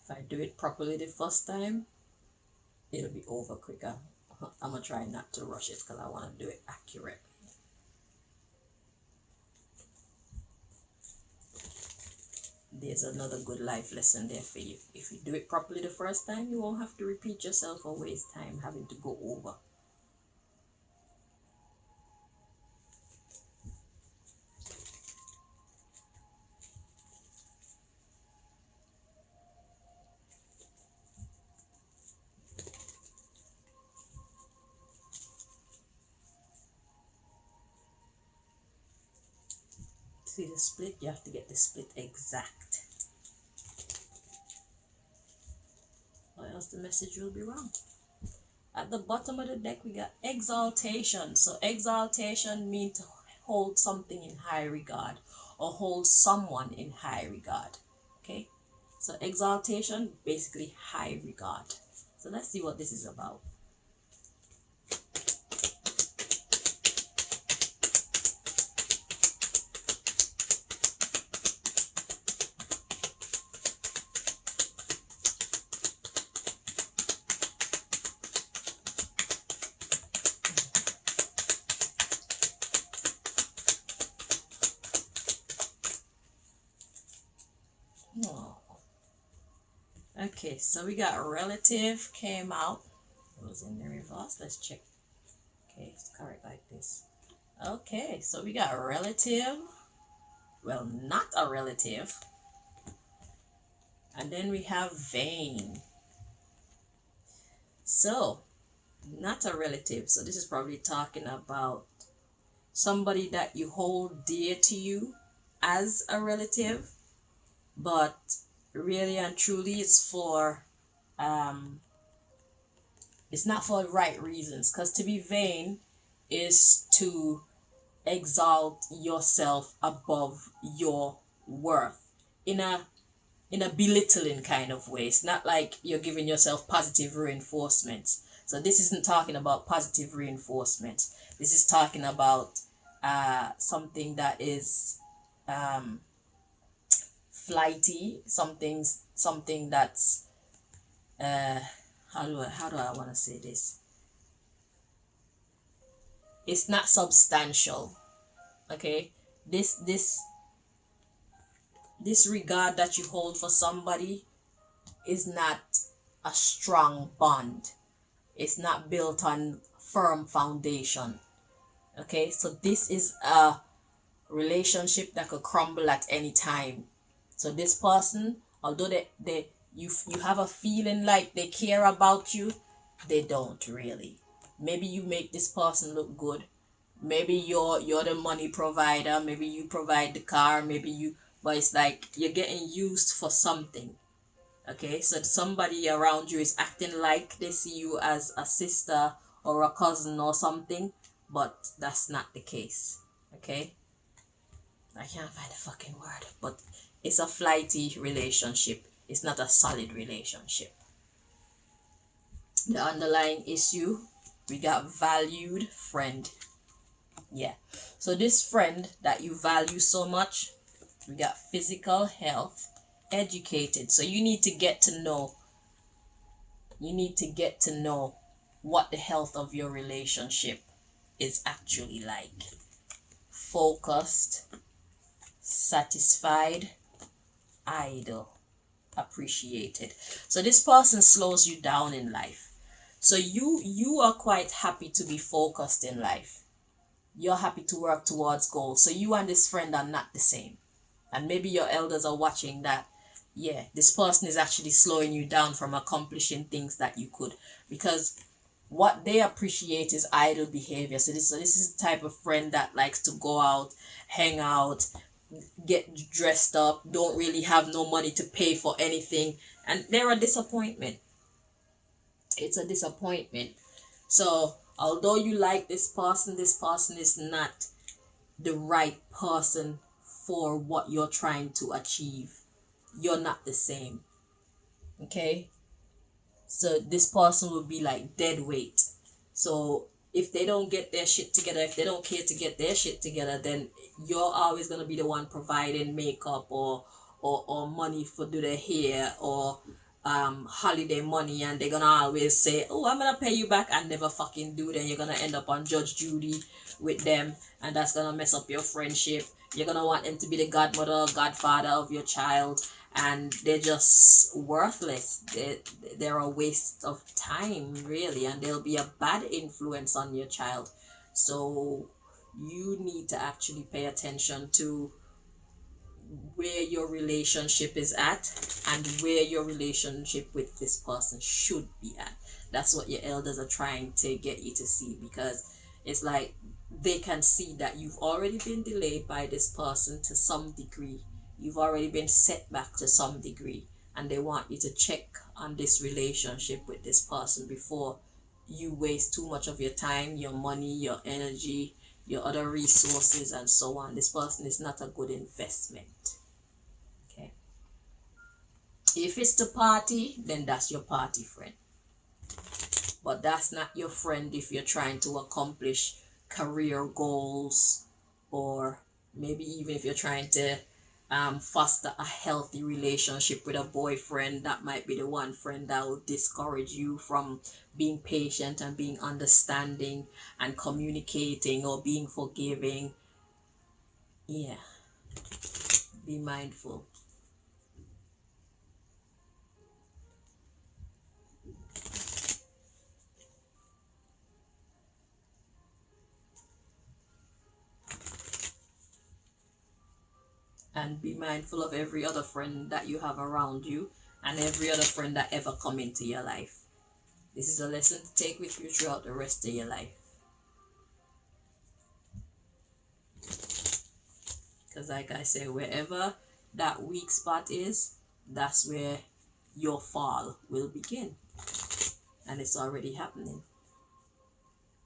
If I do it properly the first time, it'll be over quicker. I'm gonna try not to rush it because I want to do it accurate. There's another good life lesson there for you. If you do it properly the first time, you won't have to repeat yourself or waste time having to go over. See the split? You have to get the split exact, or else the message will be wrong. At the bottom of the deck we got exaltation. So exaltation means to hold something in high regard or hold someone in high regard. Okay, so exaltation, basically high regard. So let's see what this is about. Okay, so we got relative came out. It was in the reverse. Let's check. Okay, it's correct like this. Okay, so we got relative. Well, not a relative. And then we have vain. So, not a relative. So this is probably talking about somebody that you hold dear to you as a relative, but really and truly it's for it's not for the right reasons, because to be vain is to exalt yourself above your worth in a belittling kind of way. It's not like you're giving yourself positive reinforcements. So this isn't talking about positive reinforcements. This is talking about something that is flighty, something that's how do I want to say this? It's not substantial. Okay, this regard that you hold for somebody is not a strong bond. It's not built on firm foundation. Okay, so this is a relationship that could crumble at any time. So this person, although you have a feeling like they care about you, they don't really. Maybe you make this person look good. Maybe you're the money provider. Maybe you provide the car. Maybe you but it's like you're getting used for something. Okay, so somebody around you is acting like they see you as a sister or a cousin or something, but that's not the case. Okay, I can't find a fucking word, but it's a flighty relationship. It's not a solid relationship. The underlying issue, we got valued friend. Yeah, so this friend that you value so much, we got physical health, educated. So you need to get to know what the health of your relationship is actually like. Focused, satisfied, idle, appreciated. So this person slows you down in life. So you are quite happy to be focused in life. You're happy to work towards goals. So you and this friend are not the same. And maybe your elders are watching that. Yeah, this person is actually slowing you down from accomplishing things that you could, because what they appreciate is idle behavior. So this is the type of friend that likes to go out, hang out, get dressed up, don't really have no money to pay for anything, and they're a disappointment. It's a disappointment. So although you like this person is not the right person for what you're trying to achieve. You're not the same. Okay, so this person will be like dead weight. So if they don't get their shit together, if they don't care to get their shit together, then you're always gonna be the one providing makeup or money for do their hair or holiday money, and they're gonna always say, oh, I'm gonna pay you back, and never fucking do. Then you're gonna end up on Judge Judy with them, and that's gonna mess up your friendship. You're gonna want them to be the godmother, godfather of your child, and they're just worthless. They're a waste of time, really, and they'll be a bad influence on your child. So you need to actually pay attention to where your relationship is at and where your relationship with this person should be at. That's what your elders are trying to get you to see, because it's like they can see that you've already been delayed by this person to some degree. You've already been set back to some degree, and they want you to check on this relationship with this person before you waste too much of your time, your money, your energy, your other resources, and so on. This person is not a good investment. Okay. If it's the party, then that's your party friend. But that's not your friend if you're trying to accomplish career goals, or maybe even if you're trying to foster a healthy relationship with a boyfriend. That might be the one friend that will discourage you from being patient and being understanding and communicating or being forgiving. Yeah, be mindful. And be mindful of every other friend that you have around you and every other friend that ever come into your life. This is a lesson to take with you throughout the rest of your life. Because like I say, wherever that weak spot is, that's where your fall will begin. And it's already happening.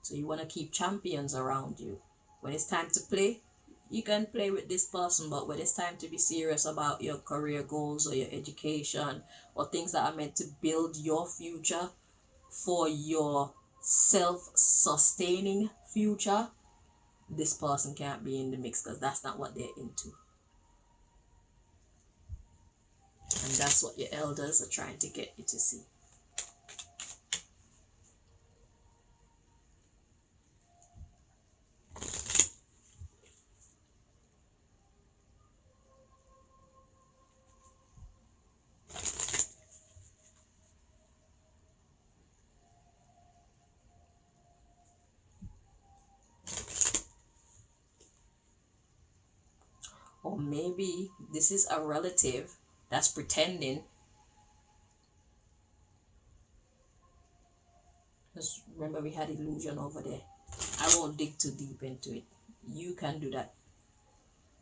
So you want to keep champions around you. When it's time to play, you can play with this person, but when it's time to be serious about your career goals or your education or things that are meant to build your future for your self-sustaining future, this person can't be in the mix, because that's not what they're into. And that's what your elders are trying to get you to see. Or maybe this is a relative that's pretending. Because remember, we had illusion over there. I won't dig too deep into it. You can do that.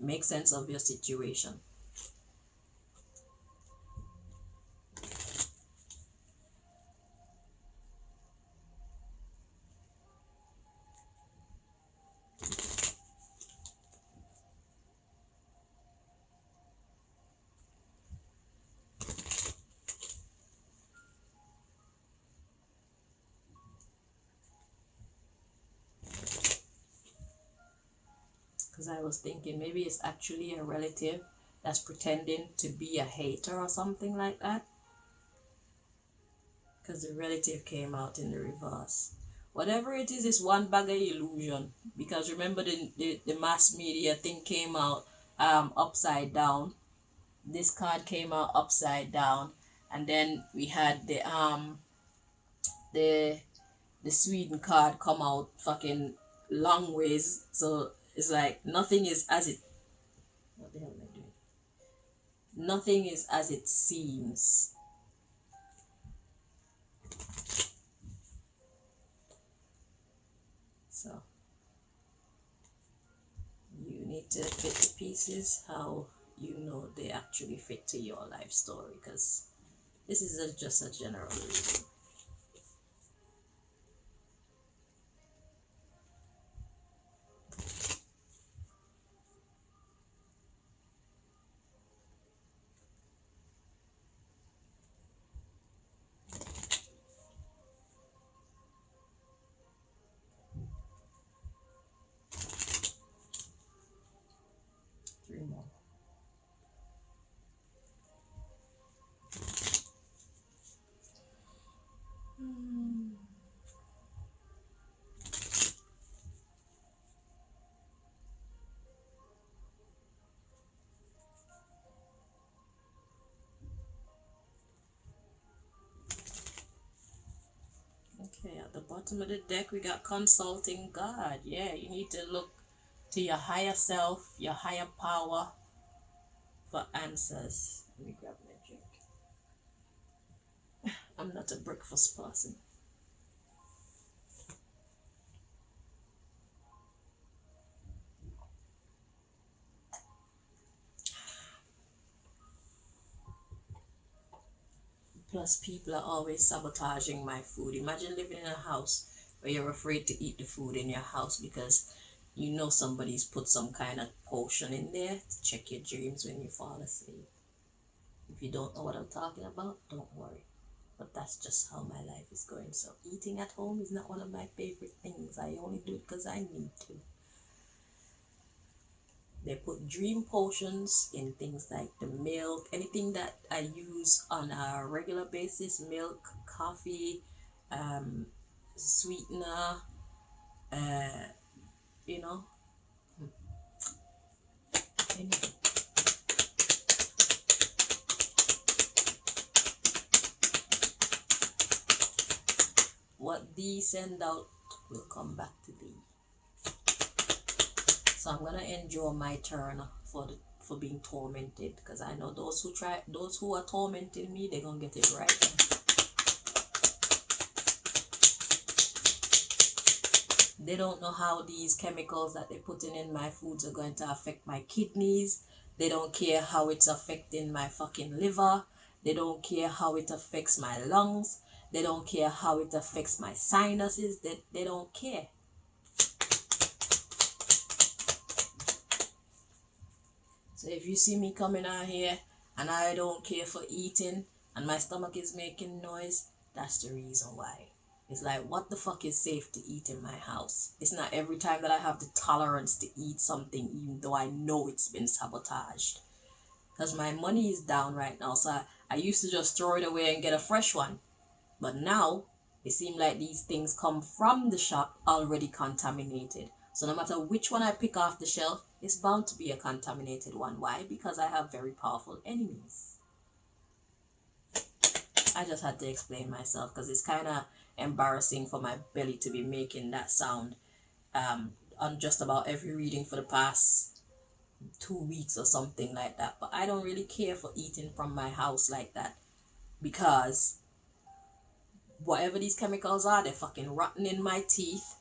Make sense of your situation. Because I was thinking maybe it's actually a relative that's pretending to be a hater or something like that. Because the relative came out in the reverse. Whatever it is, it's one bag of illusion. Because remember the mass media thing came out upside down. This card came out upside down, and then we had the Sweden card come out fucking long ways. So it's like nothing is as it. What the hell am I doing? Nothing is as it seems. So you need to fit the pieces how you know they actually fit to your life story, because this is just a general reading. Three more. Okay, at the bottom of the deck we got consulting God. Yeah, you need to look to your higher self, your higher power for answers. Let me grab my drink. I'm not a breakfast person. Plus, people are always sabotaging my food. Imagine living in a house where you're afraid to eat the food in your house because you know somebody's put some kind of potion in there to check your dreams when you fall asleep. If you don't know what I'm talking about, don't worry. But that's just how my life is going. So eating at home is not one of my favorite things. I only do it because I need to. They put dream potions in things like the milk, anything that I use on a regular basis, milk, coffee, sweetener, you know, anything. What thee send out will come back to thee. So I'm gonna endure my turn for being tormented, because I know those who are tormenting me, they're gonna get it right. They don't know how these chemicals that they're putting in my foods are going to affect my kidneys. They don't care how it's affecting my fucking liver. They don't care how it affects my lungs. They don't care how it affects my sinuses. They don't care. So if you see me coming out here and I don't care for eating and my stomach is making noise, that's the reason why. It's like, what the fuck is safe to eat in my house? It's not every time that I have the tolerance to eat something, even though I know it's been sabotaged. Because my money is down right now, so I used to just throw it away and get a fresh one. But now, it seems like these things come from the shop already contaminated. So no matter which one I pick off the shelf, it's bound to be a contaminated one. Why? Because I have very powerful enemies. I just had to explain myself because it's kind of embarrassing for my belly to be making that sound on just about every reading for the past 2 weeks or something like that. But I don't really care for eating from my house like that, because whatever these chemicals are, they're fucking rotten in my teeth.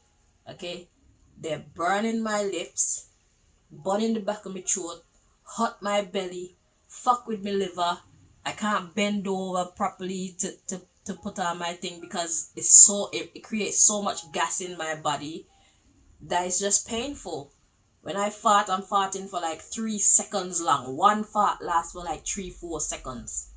Okay, they're burning my lips, burning the back of my throat, hurt my belly, fuck with my liver. I can't bend over properly to put on my thing because it creates so much gas in my body that it's just painful. When I fart, I'm farting for like 3 seconds long. One fart lasts for like 3-4 seconds.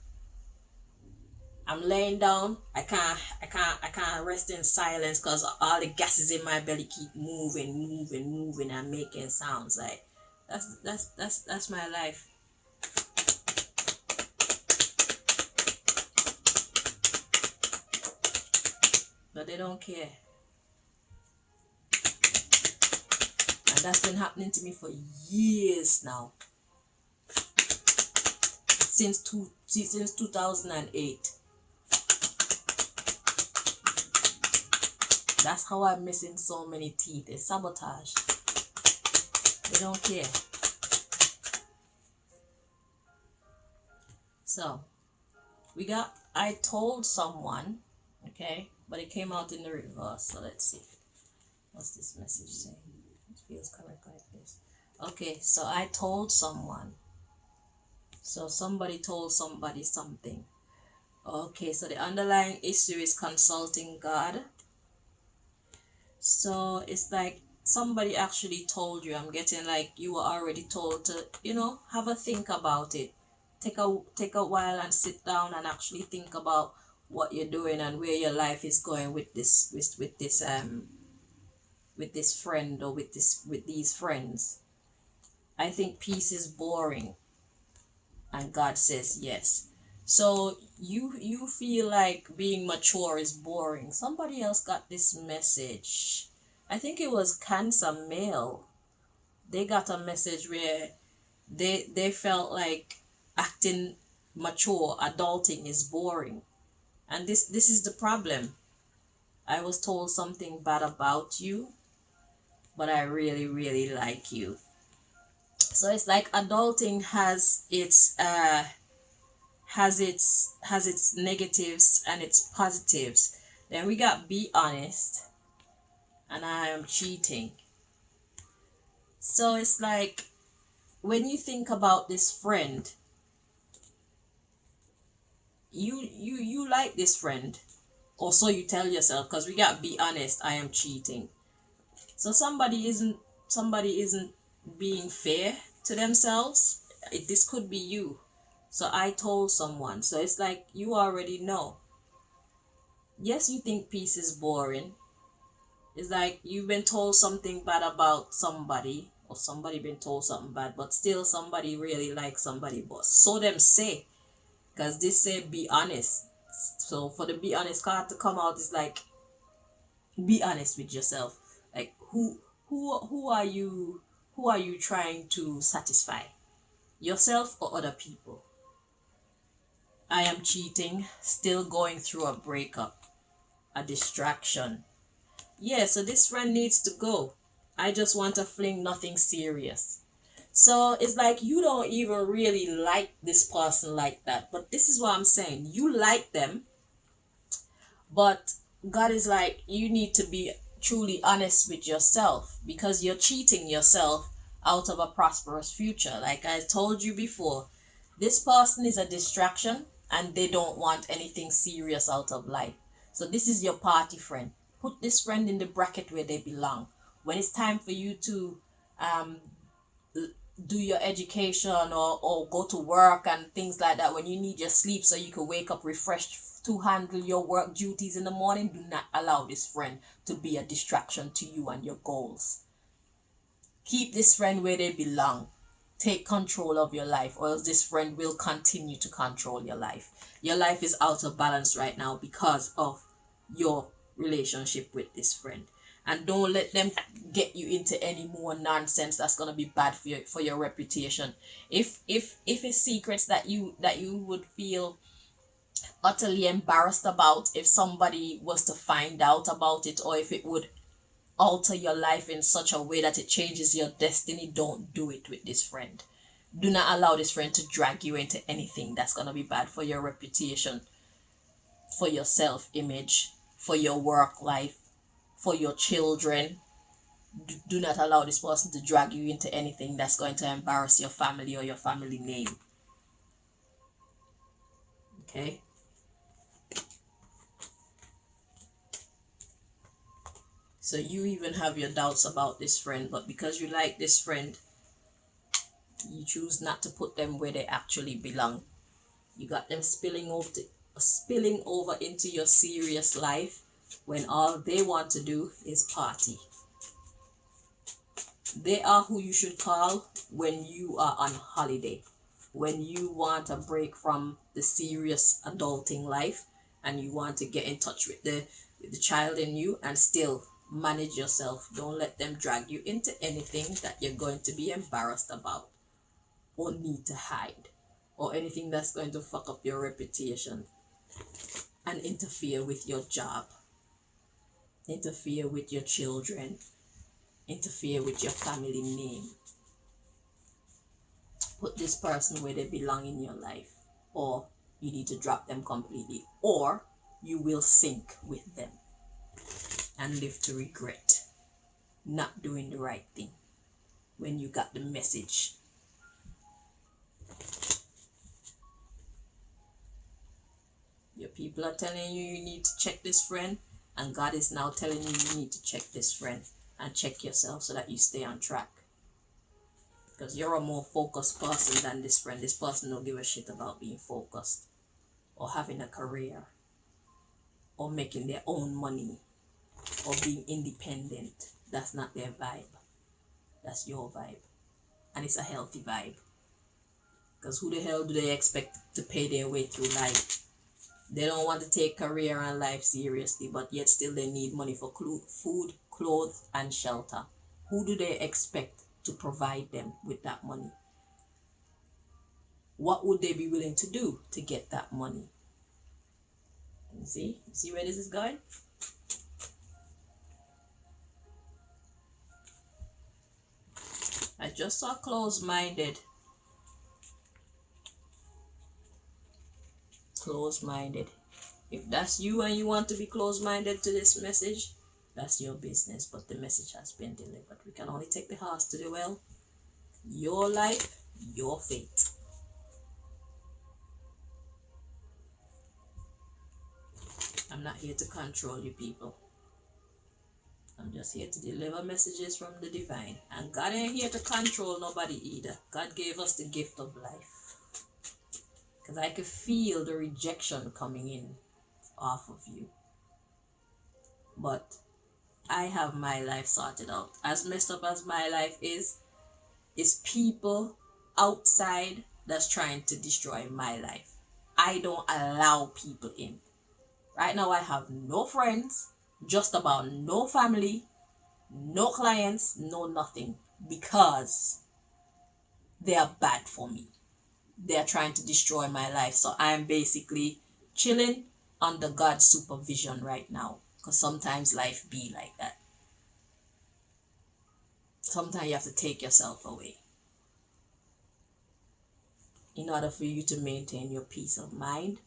I'm laying down. I can't rest in silence because all the gases in my belly keep moving and making sounds. Like, That's my life. But they don't care. And that's been happening to me for years now. Since 2008. That's how I'm missing so many teeth. It's sabotage. They don't care. So, I told someone, okay, but it came out in the reverse. So let's see. What's this message saying? It feels correct like this. Okay, so I told someone. So somebody told somebody something. Okay, so the underlying issue is consulting God. So it's like somebody actually told you. I'm getting like you were already told to, have a think about it. Take a while and sit down and actually think about what you're doing and where your life is going with this friend or with these friends. I think peace is boring. And God says yes. So you feel like being mature is boring. Somebody else got this message. I think it was Cancer Male. They got a message where they felt like acting mature, adulting is boring. And this is the problem. I was told something bad about you, but I really, really like you. So it's like adulting has its negatives and its positives. Then we got be honest, and I am cheating. So it's like when you think about this friend, you like this friend, or so you tell yourself, because we got be honest, I am cheating. So somebody isn't being fair to themselves. This could be you. So I told someone. So it's like you already know. Yes, you think peace is boring. It's like you've been told something bad about somebody, or somebody been told something bad, but still somebody really likes somebody. But so them say, because this say be honest. So for the be honest card to come out is like, be honest with yourself. Like who are you trying to satisfy? Yourself or other people? I am cheating, still going through a breakup, a distraction. Yeah, so this friend needs to go. I just want to fling, nothing serious. So it's like you don't even really like this person like that. But this is what I'm saying. You like them, but God is like, you need to be truly honest with yourself, because you're cheating yourself out of a prosperous future. Like I told you before, this person is a distraction and they don't want anything serious out of life. So this is your party friend. Put this friend in the bracket where they belong. When it's time for you to um, do your education or go to work and things like that, when you need your sleep so you can wake up refreshed to handle your work duties in the morning, do not allow this friend to be a distraction to you and your goals. Keep this friend where they belong. Take control of your life, or else this friend will continue to control your life. Your life is out of balance right now because of your relationship with this friend. And don't let them get you into any more nonsense that's gonna be bad for your reputation. If it's secrets that you would feel utterly embarrassed about, if somebody was to find out about it, or if it would alter your life in such a way that it changes your destiny, don't do it with this friend. Do not allow this friend to drag you into anything that's going to be bad for your reputation, for your self-image, for your work life, for your children. Do not allow this person to drag you into anything that's going to embarrass your family or your family name. Okay? So you even have your doubts about this friend, but because you like this friend, you choose not to put them where they actually belong. You got them spilling over into your serious life when all they want to do is party. They are who you should call when you are on holiday, when you want a break from the serious adulting life and you want to get in touch with the child in you and still manage yourself. Don't let them drag you into anything that you're going to be embarrassed about or need to hide, or anything that's going to fuck up your reputation and interfere with your job, interfere with your children, interfere with your family name. Put this person where they belong in your life, or you need to drop them completely, or you will sink with them and live to regret not doing the right thing when you got the message. Your people are telling you you need to check this friend, and God is now telling you you need to check this friend and check yourself so that you stay on track. Because you're a more focused person than this friend. This person don't give a shit about being focused or having a career or making their own money or being independent. That's not their vibe. That's your vibe. And it's a healthy vibe. Because who the hell do they expect to pay their way through life? They don't want to take career and life seriously, but yet still they need money for food, clothes, and shelter. Who do they expect to provide them with that money? What would they be willing to do to get that money? You see where this is going? I just saw closed-minded. Closed-minded. If that's you and you want to be closed-minded to this message, that's your business, but the message has been delivered. We can only take the horse to the well. Your life, your fate. I'm not here to control you people. I'm just here to deliver messages from the divine. And God ain't here to control nobody either. God gave us the gift of life. Because I could feel the rejection coming in off of you. But I have my life sorted out. As messed up as my life is people outside that's trying to destroy my life. I don't allow people in. Right now I have no friends, just about no family, no clients, no nothing, because they are bad for me. They are trying to destroy my life. So I'm basically chilling under God's supervision right now, because sometimes life be like that. Sometimes you have to take yourself away in order for you to maintain your peace of mind,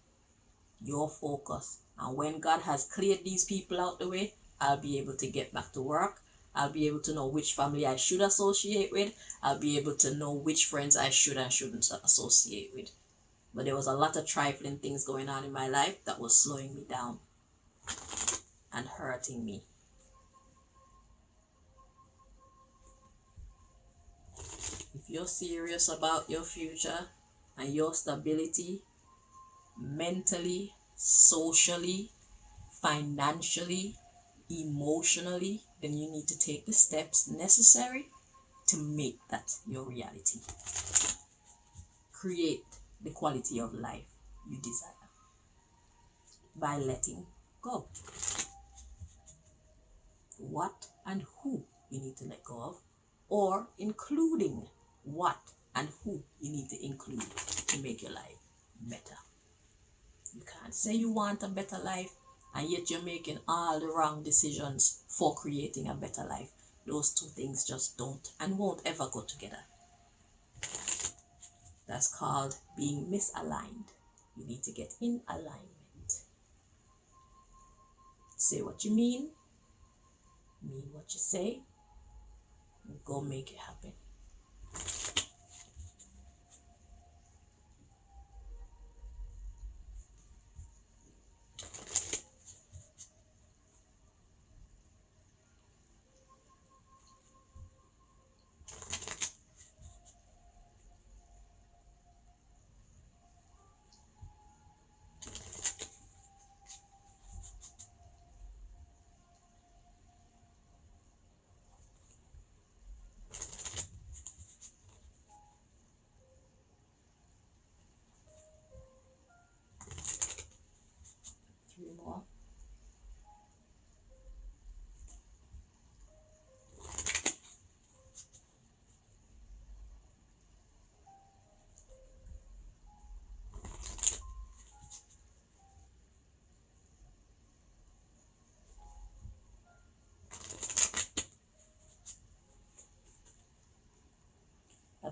your focus. And when God has cleared these people out the way, I'll be able to get back to work. I'll be able to know which family I should associate with. I'll be able to know which friends I should and shouldn't associate with. But there was a lot of trifling things going on in my life that was slowing me down and hurting me. If you're serious about your future and your stability, mentally, socially, financially, emotionally, then you need to take the steps necessary to make that your reality. Create the quality of life you desire by letting go. What and who you need to let go of, or including what and who you need to include to make your life better. You can't say you want a better life and yet you're making all the wrong decisions for creating a better life. Those two things just don't and won't ever go together. That's called being misaligned. You need to get in alignment. Say what you mean what you say, and go make it happen.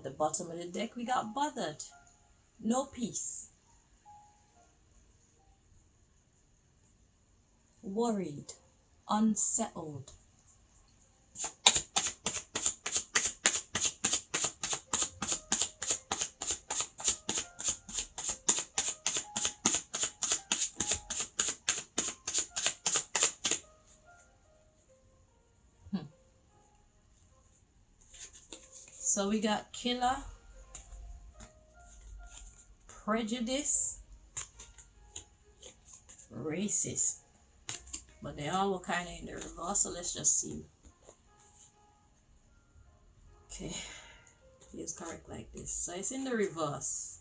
the bottom of the deck, we got bothered. No peace. Worried. Unsettled. So we got killer, prejudice, racist. But they all were kind of in the reverse, so let's just see. Okay, it's correct like this. So it's in the reverse.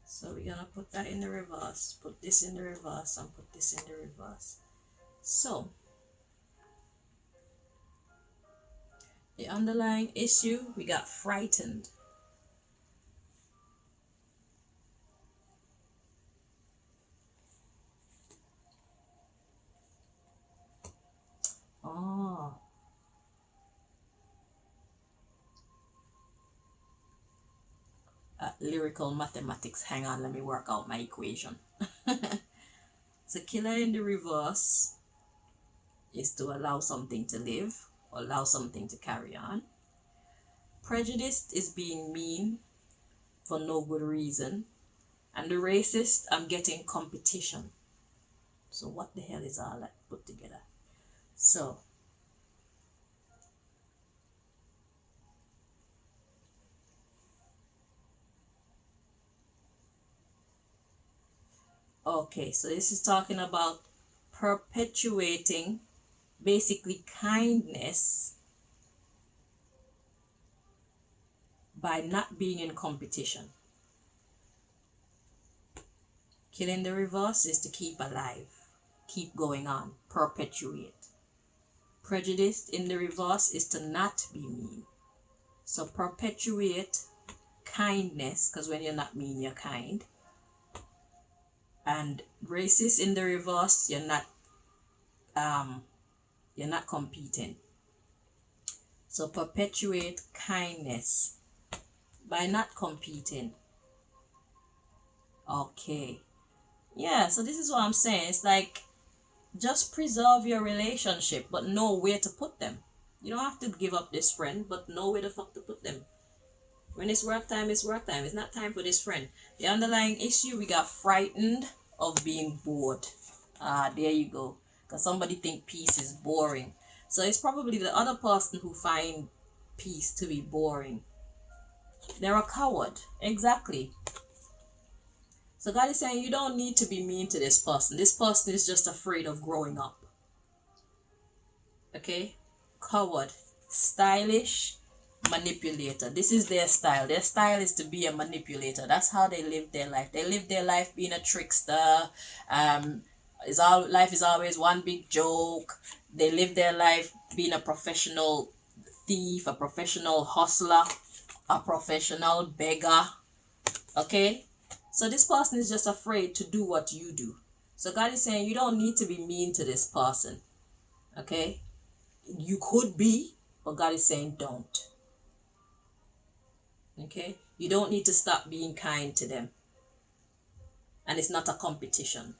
So we're gonna put that in the reverse, put this in the reverse, and put this in the reverse. So the underlying issue, we got frightened. Oh. Lyrical mathematics. Hang on, let me work out my equation. So killer in the reverse is to allow something to live, or allow something to carry on. Prejudice is being mean for no good reason. And the racist, I'm getting competition. So what the hell is all that put together? So okay, so this is talking about perpetuating basically kindness by not being in competition. Killing the reverse is to keep alive, keep going on, perpetuate. Prejudice in the reverse is to not be mean. So perpetuate kindness, because when you're not mean, you're kind. And racist in the reverse, you're not competing. So perpetuate kindness by not competing. Okay. Yeah, so this is what I'm saying. It's like, just preserve your relationship, but know where to put them. You don't have to give up this friend, but know where the fuck to put them. When it's work time, it's work time. It's not time for this friend. The underlying issue, we got frightened of being bored. There you go. Because somebody think peace is boring. So it's probably the other person who find peace to be boring. They're a coward. Exactly. So God is saying you don't need to be mean to this person. This person is just afraid of growing up. Okay? Coward. Stylish. Manipulator. This is their style. Their style is to be a manipulator. That's how they live their life. They live their life being a trickster. Life is always one big joke. They live their life being a professional thief, a professional hustler, a professional beggar. Okay? So this person is just afraid to do what you do. So God is saying you don't need to be mean to this person. Okay? You could be, but God is saying don't. Okay? You don't need to stop being kind to them. And it's not a competition.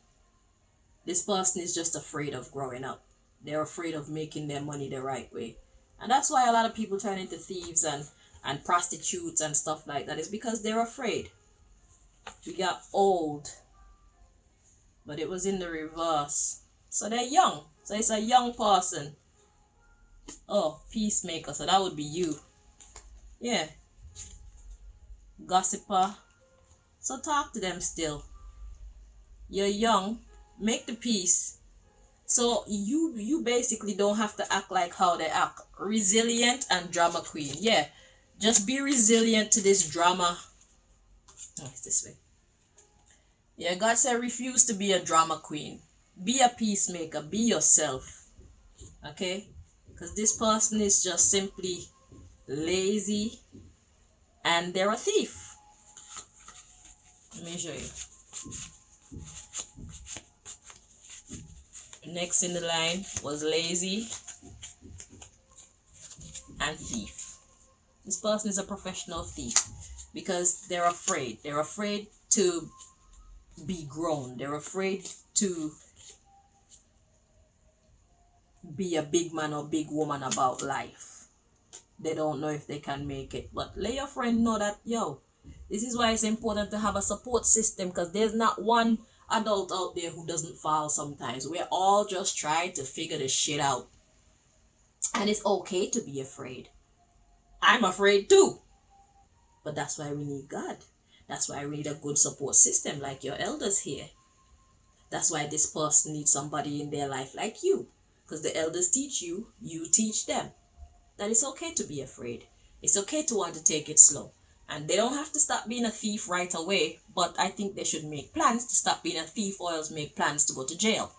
This person is just afraid of growing up. They're afraid of making their money the right way. And that's why a lot of people turn into thieves and prostitutes and stuff like that. It's because they're afraid. We got old. But it was in the reverse. So they're young. So it's a young person. Oh, peacemaker. So that would be you. Yeah. Gossiper. So talk to them still. You're young. Make the peace. So you basically don't have to act like how they act. Resilient and drama queen. Yeah. Just be resilient to this drama. Oh, it's this way. Yeah, God said refuse to be a drama queen. Be a peacemaker. Be yourself. Okay? Because this person is just simply lazy and they're a thief. Let me show you. Next in the line was lazy and thief. This person is a professional thief because they're afraid. They're afraid to be grown. They're afraid to be a big man or big woman about life. They don't know if they can make it. But let your friend know that, yo, this is why it's important to have a support system, because there's not one adult out there who doesn't fall sometimes. We're all just trying to figure this shit out. And it's okay to be afraid. I'm afraid too. But that's why we need God. That's why we need a good support system like your elders here. That's why this person needs somebody in their life like you. Because the elders teach you, you teach them. That it's okay to be afraid. It's okay to want to take it slow. And they don't have to stop being a thief right away. But I think they should make plans to stop being a thief, or else make plans to go to jail.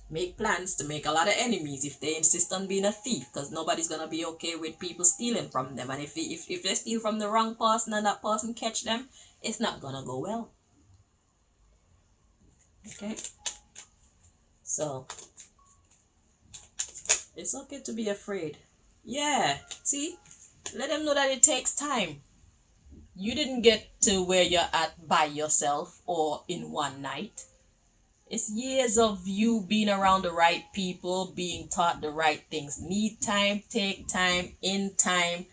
Make plans to make a lot of enemies if they insist on being a thief, because nobody's gonna be okay with people stealing from them. And if they steal from the wrong person and that person catch them, it's not gonna go well. Okay, so it's okay to be afraid. Yeah, see, let them know that it takes time. You didn't get to where you're at by yourself or in one night. It's years of you being around the right people, being taught the right things. Need time, take time, in time,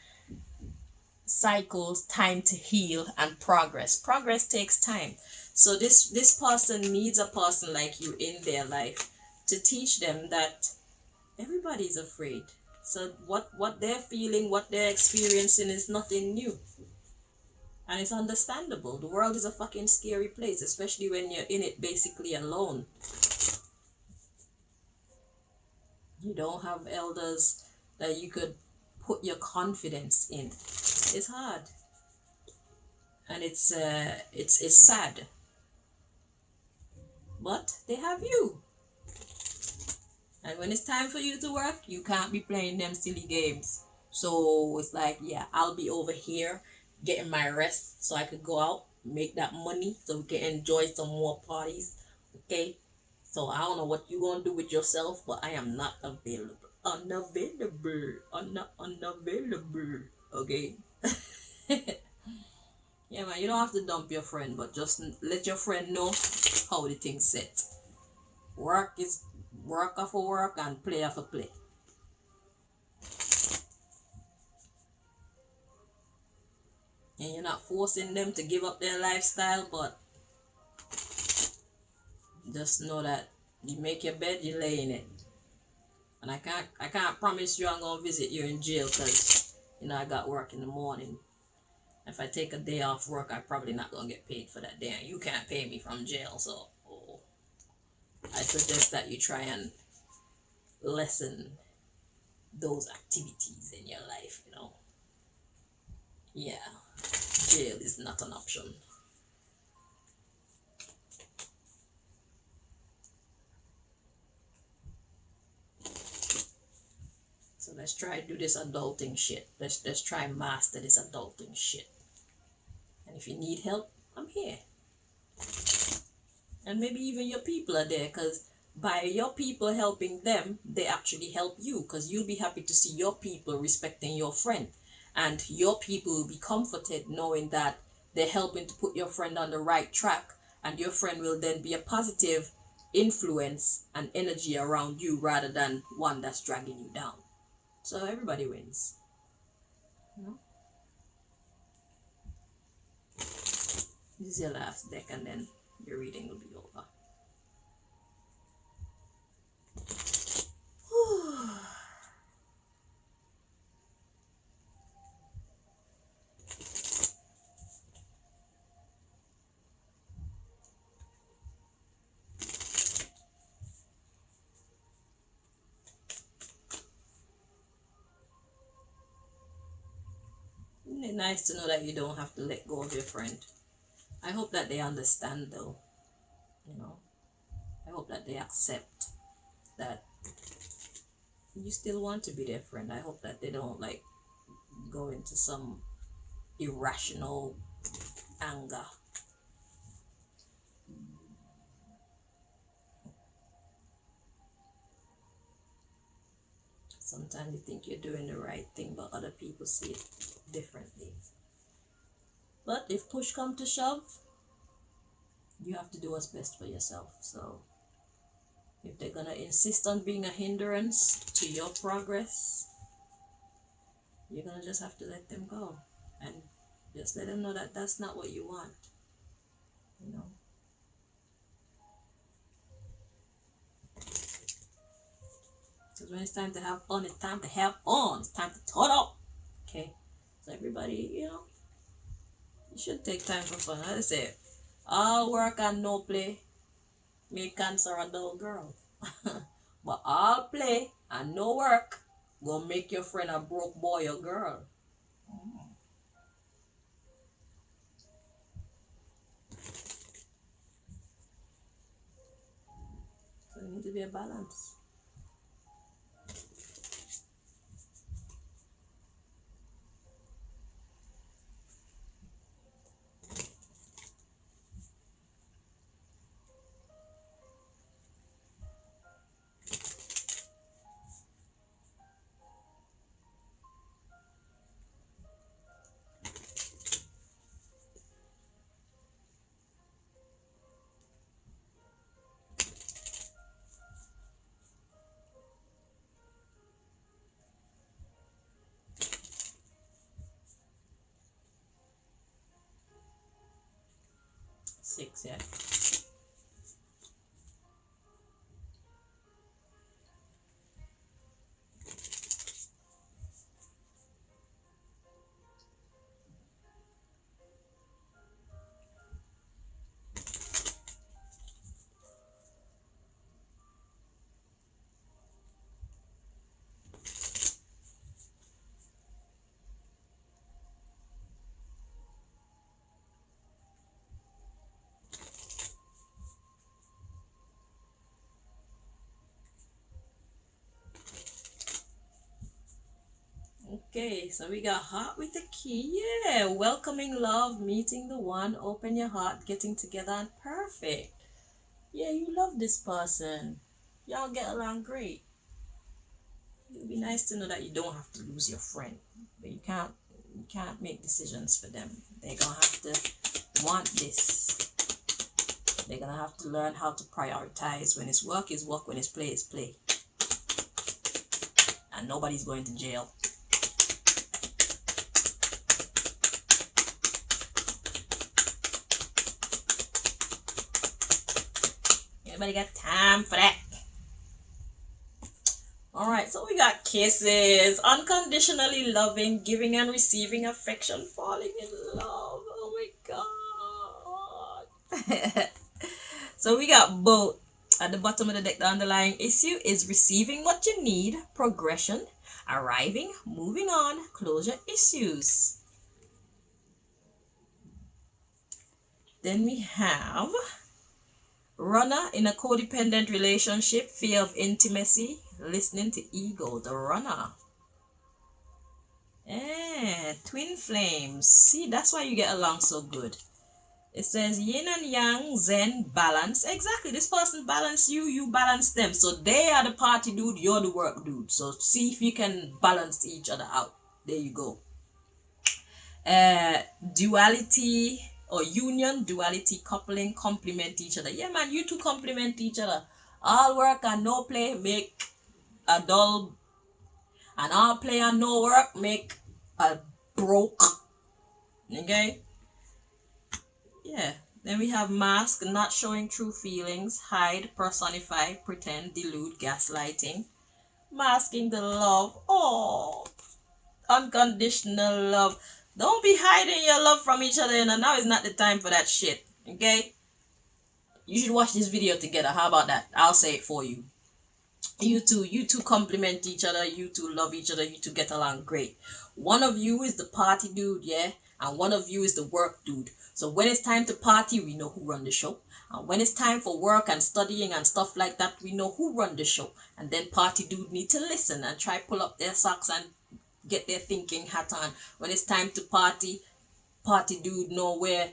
cycles, time to heal, and progress. Progress takes time. So this person needs a person like you in their life to teach them that everybody's afraid. So what they're feeling, what they're experiencing is nothing new. And it's understandable. The world is a fucking scary place, especially when you're in it basically alone. You don't have elders that you could put your confidence in. It's hard. And it's sad. But they have you. And when it's time for you to work, you can't be playing them silly games. So it's like, yeah, I'll be over here getting my rest so I could go out, make that money so we can enjoy some more parties. Okay? So I don't know what you're going to do with yourself, but I am not available. Unavailable. Unavailable. Okay? Yeah, man, you don't have to dump your friend, but just let your friend know how the thing's set. Work is work off of work and play off of play. And you're not forcing them to give up their lifestyle, but just know that you make your bed, you lay in it. And I can't promise you I'm gonna visit you in jail, because I got work in the morning. If I take a day off work, I'm probably not gonna get paid for that day, and you can't pay me from jail. So I suggest that you try and lessen those activities in your life. Yeah, jail is not an option. So let's try to do this adulting shit. Let's try and master this adulting shit. And if you need help, I'm here. And maybe even your people are there, because by your people helping them, they actually help you, because you'll be happy to see your people respecting your friend. And your people will be comforted knowing that they're helping to put your friend on the right track, and your friend will then be a positive influence and energy around you rather than one that's dragging you down. So everybody wins. This is your last deck, and then your reading will be over. Isn't it nice to know that you don't have to let go of your friend? I hope that they understand, though. I hope that they accept that you still want to be their friend. I hope that they don't go into some irrational anger. Sometimes you think you're doing the right thing, but other people see it differently. But if push comes to shove, you have to do what's best for yourself. So if they're gonna insist on being a hindrance to your progress, you're gonna just have to let them go and just let them know that that's not what you want. You know. Because when it's time to have fun, it's time to have fun. It's time to turn up. Okay. So everybody, you know, you should take time for fun. Like I say, all work and no play may cancer a dull girl. But all play and no work gonna make your friend a broke boy or girl. So there needs to be a balance. Six, yeah. Okay, so we got heart with the key. Yeah, welcoming love, meeting the one, open your heart, getting together, and perfect. Yeah, you love this person. Y'all get along great. It'd be nice to know that you don't have to lose your friend, but you can't make decisions for them. They're gonna have to want this. They're gonna have to learn how to prioritize. When it's work is work, when it's play is play. And nobody's going to jail. Anybody got time for that? Alright, so we got kisses, unconditionally loving, giving and receiving affection, falling in love. Oh my god. So we got both. At the bottom of the deck, the underlying issue is receiving what you need, progression, arriving, moving on, closure issues. Then we have runner in a codependent relationship, fear of intimacy, listening to ego, the runner. Twin flames. See, that's why you get along so good. It says yin and yang, zen, balance. Exactly. This person balance you, you balance them. So they are the party dude, you're the work dude. So see if you can balance each other out. There you go. Duality or union, duality, coupling, complement each other. Yeah, man, you two complement each other. All work and no play make a dull, and all play and no work make a broke. Okay? Yeah. Then we have mask, not showing true feelings, hide, personify, pretend, delude, gaslighting, masking the love. Oh, unconditional love. Don't be hiding your love from each other, and now is not the time for that shit. Okay? You should watch this video together. How about that? I'll say it for you. You two complement each other, you two love each other, you two get along great. One of you is the party dude, yeah, and one of you is the work dude. So when it's time to party, we know who run the show. And when it's time for work and studying and stuff like that, we know who run the show. And then party dude need to listen and try pull up their socks and get their thinking hat on. When it's time to party dude know where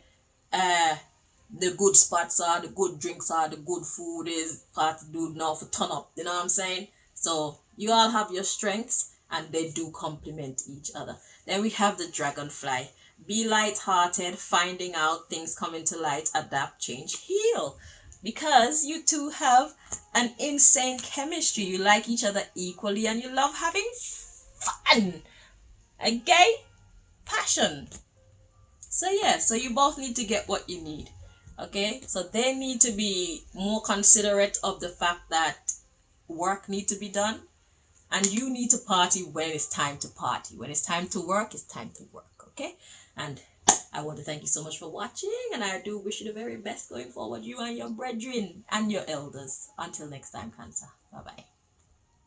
the good spots are, the good drinks are, the good food is. Party dude know for turn up. You know what I'm saying? So You all have your strengths and they do complement each other. Then we have the dragonfly. Be light-hearted, finding out things coming to light, adapt, change, heal. Because you two have an insane chemistry. You like each other equally and you love having fun. Okay? Passion. So yeah, so you both need to get what you need. Okay? So they need to be more considerate of the fact that work need to be done. And you need to party when it's time to party. When it's time to work, it's time to work. Okay? And I want to thank you so much for watching. And I do wish you the very best going forward. You and your brethren and your elders. Until next time, Cancer. Bye-bye.